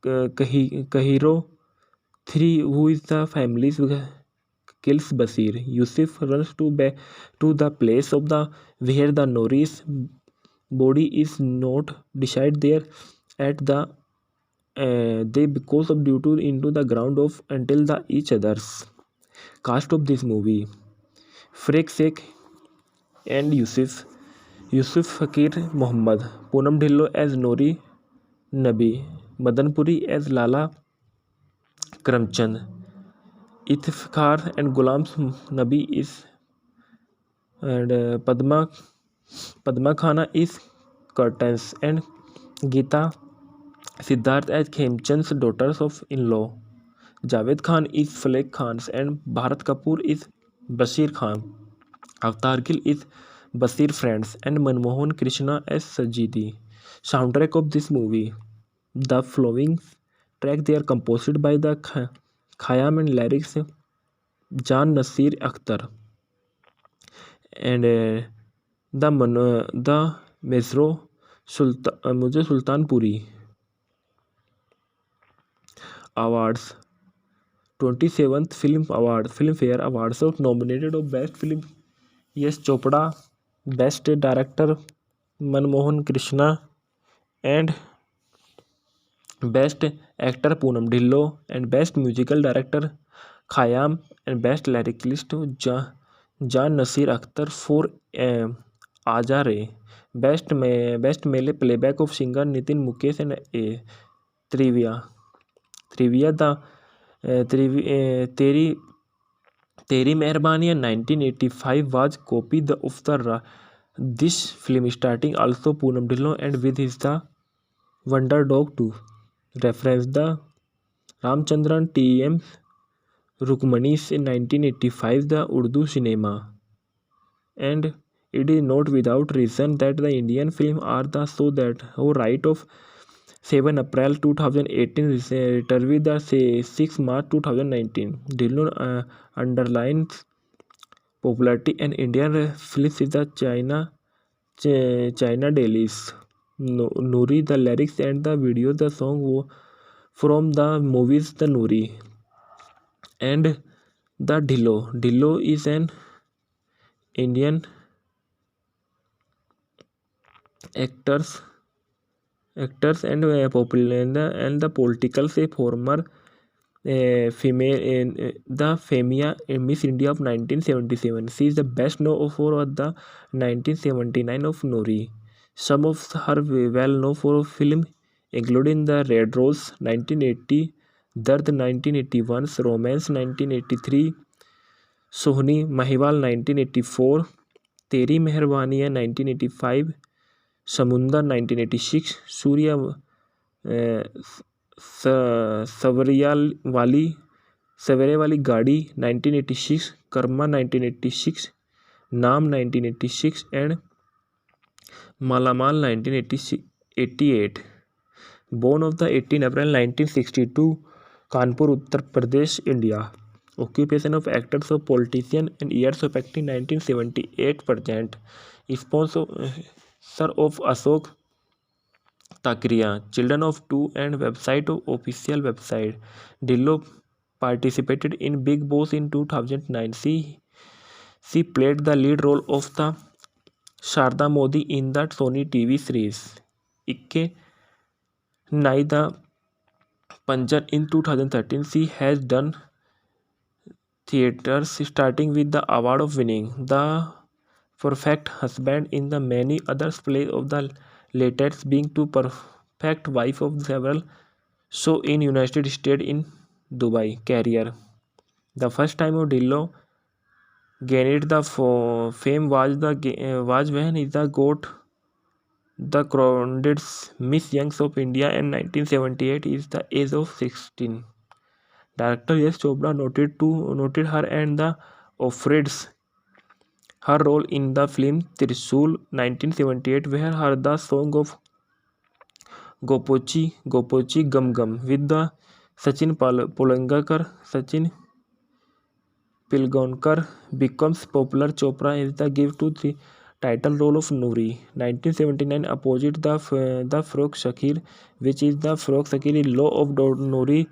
Kahiro 3, who is the family's kills Basir. Yusuf runs to the place of the where the Nori's body is not decided there at the they because of due to into the ground of until the each others. Cast of this movie: Freek Sheikh and Yusuf Fakir Muhammad, Poonam Dhillon as Nori Nabi, Madan Puri as Lala Karamchand, Itfakhar and Ghulam Nabi is and Padma Khana is Curtains and Geeta Siddharth as Khemchand's daughters-in-law. Javed Khan is Flake Khan's and Bharat Kapoor is Bashir Khan. Avatar Gill is Basir Friends and Manmohan Krishna as Sajidi. Soundtrack of this movie. The following tracks they are composed by the Khayyam and lyrics Jan Nasir Akhtar and the Mesro Mujhe Sultanpuri. Awards 27th Filmfare Awards of nominated of Best Film Yash Chopra, Best Director Manmohan Krishna and Best Actor Poonam Dhillon and Best Musical Director Khayyam and Best Lyricist Jan Nasir Akhtar for Aja Re. Best Male Playback of Singer Nitin Mukesh and Trivia. तेरी तेरी मेहरबानी 1985 was copy of this film starting also Poonam Dhillon and with his the Wonder Dog 2. Reference the Ramchandran T.M. Rukmanis in 1985 the Urdu cinema. And it is not without reason that the Indian film are the so that who right of 7 April 2018 return the 6 March 2019. Dhillon underlines popularity and Indian films is the China dailies. Nuri the lyrics and the video the song from the movies the Nuri and the Dhillo is an Indian actors and popular and the political say former female the Femia Miss India of 1977. She is the best known for the 1979 of Nori. Some of her well known for film including the Red Rose 1980, Dard 1981, Romance 1983, Sohni Mahiwal 1984, Teri Meherbaniya 1985, Samundar 1986, Surya सवेरे वाली गाड़ी 1986, कर्मा 1986, नाम 1986 and मालामाल 1988. Born of the 18 April 1962, Kanpur, Uttar Pradesh, India. Occupation of actors of politician and years of acting 1978%. Sponsor of Ashok Takriya, Children of Two and website of official website. Dhillon participated in Big Boss in 2009. She played the lead role of the Sharda Modi in the Sony TV series Ikke Nai the Panjan in 2013. She has done theatres starting with the award of winning The Perfect Husband in the many other plays of the latest being to Perfect Wife of several show in United States in Dubai career. The first time of Dhillon gained the fame was when he got the crowned Miss Young of India in 1978 is the age of 16. Director Yash Chopra noted her and the offered her role in the film Trishul 1978 where her the song of Gopochi Gum Gum with the Sachin Pilgaonkar becomes popular. Chopra is the give to the title role of Noori. 1979 opposite the Farokh Shakir, which is the Farokh Shakir is law of Noori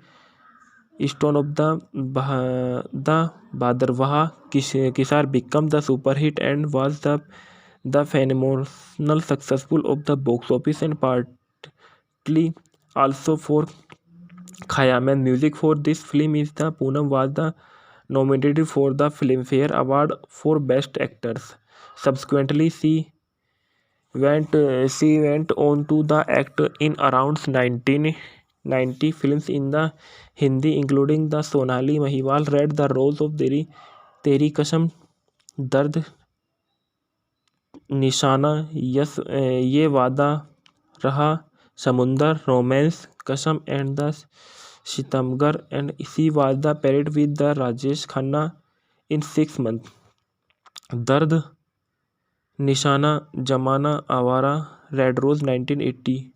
stone of the Bhadravaha Kisar become the super hit and was the phenomenal successful of the box office and partly also for Khayyam. And music for this film is the Poonam was the nominated for the Filmfare Award for Best Actors. Subsequently, she went on to the act in around 1990 films in the Hindi, including the Sonali Mahiwal read the roles of Teri Kasam, Dard, Nishana, Yes Ye Wada Raha, Samundar, Romance, Kasam and the Shitamgar, and she was the paired with the Rajesh Khanna in 6 months. Dard, Nishana, Jamana, Awara, Red Rose 1980,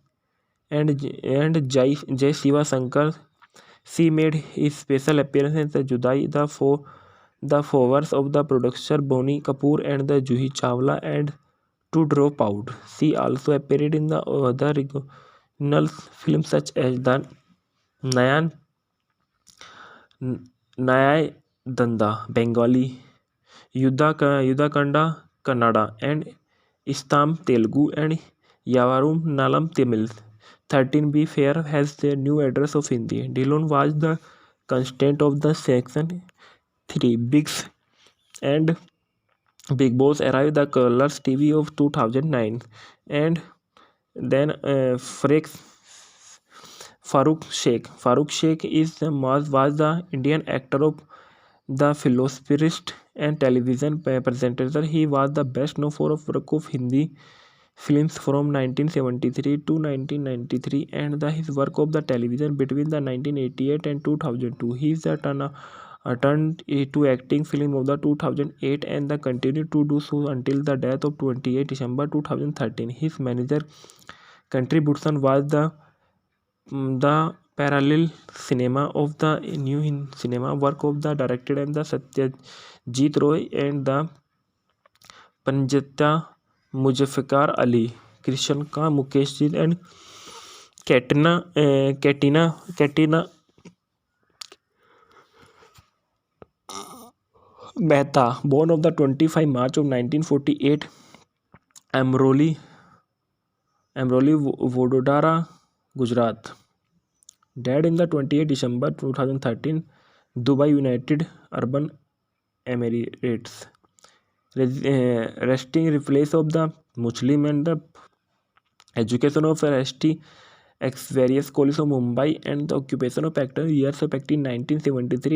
and Jai Shiva Shankar. She made his special appearance in the Judai. The followers of the producer Bonnie Kapoor and the Juhi Chawla and to drop out. She also appeared in the other regional films such as the Nayan Nyay Danda Bengali, Yudakanda Kannada, and Istam Telugu, and Yavarum Nalam Tamil. 13B Fair has their new address of Hindi. Dillon was the constant of the section 3. And Big Boss arrived the Colors TV of 2009, and then Farooq Sheikh was the Indian actor of the philanthropist and television presenter. He was the best known for work of Hindi films from 1973 to 1993 and his work of the television between the 1988 and 2002. He is turned to acting film of the 2008 and continued to do so until the death of 28 December 2013. His major contribution was the parallel cinema of the new cinema work of the director and the Satyajit Roy and the Panjata Muzaffar Ali, Krishan Ka, Mukesh Ji, and Katina Mehta, born on the 25 March of 1948, Amroli, Vododara, Gujarat. Died in the 28 December 2013, Dubai, United Arab Emirates. Resting in place of the Muslim and the education of ST various colleges of Mumbai and the occupation of actor years of acting 1973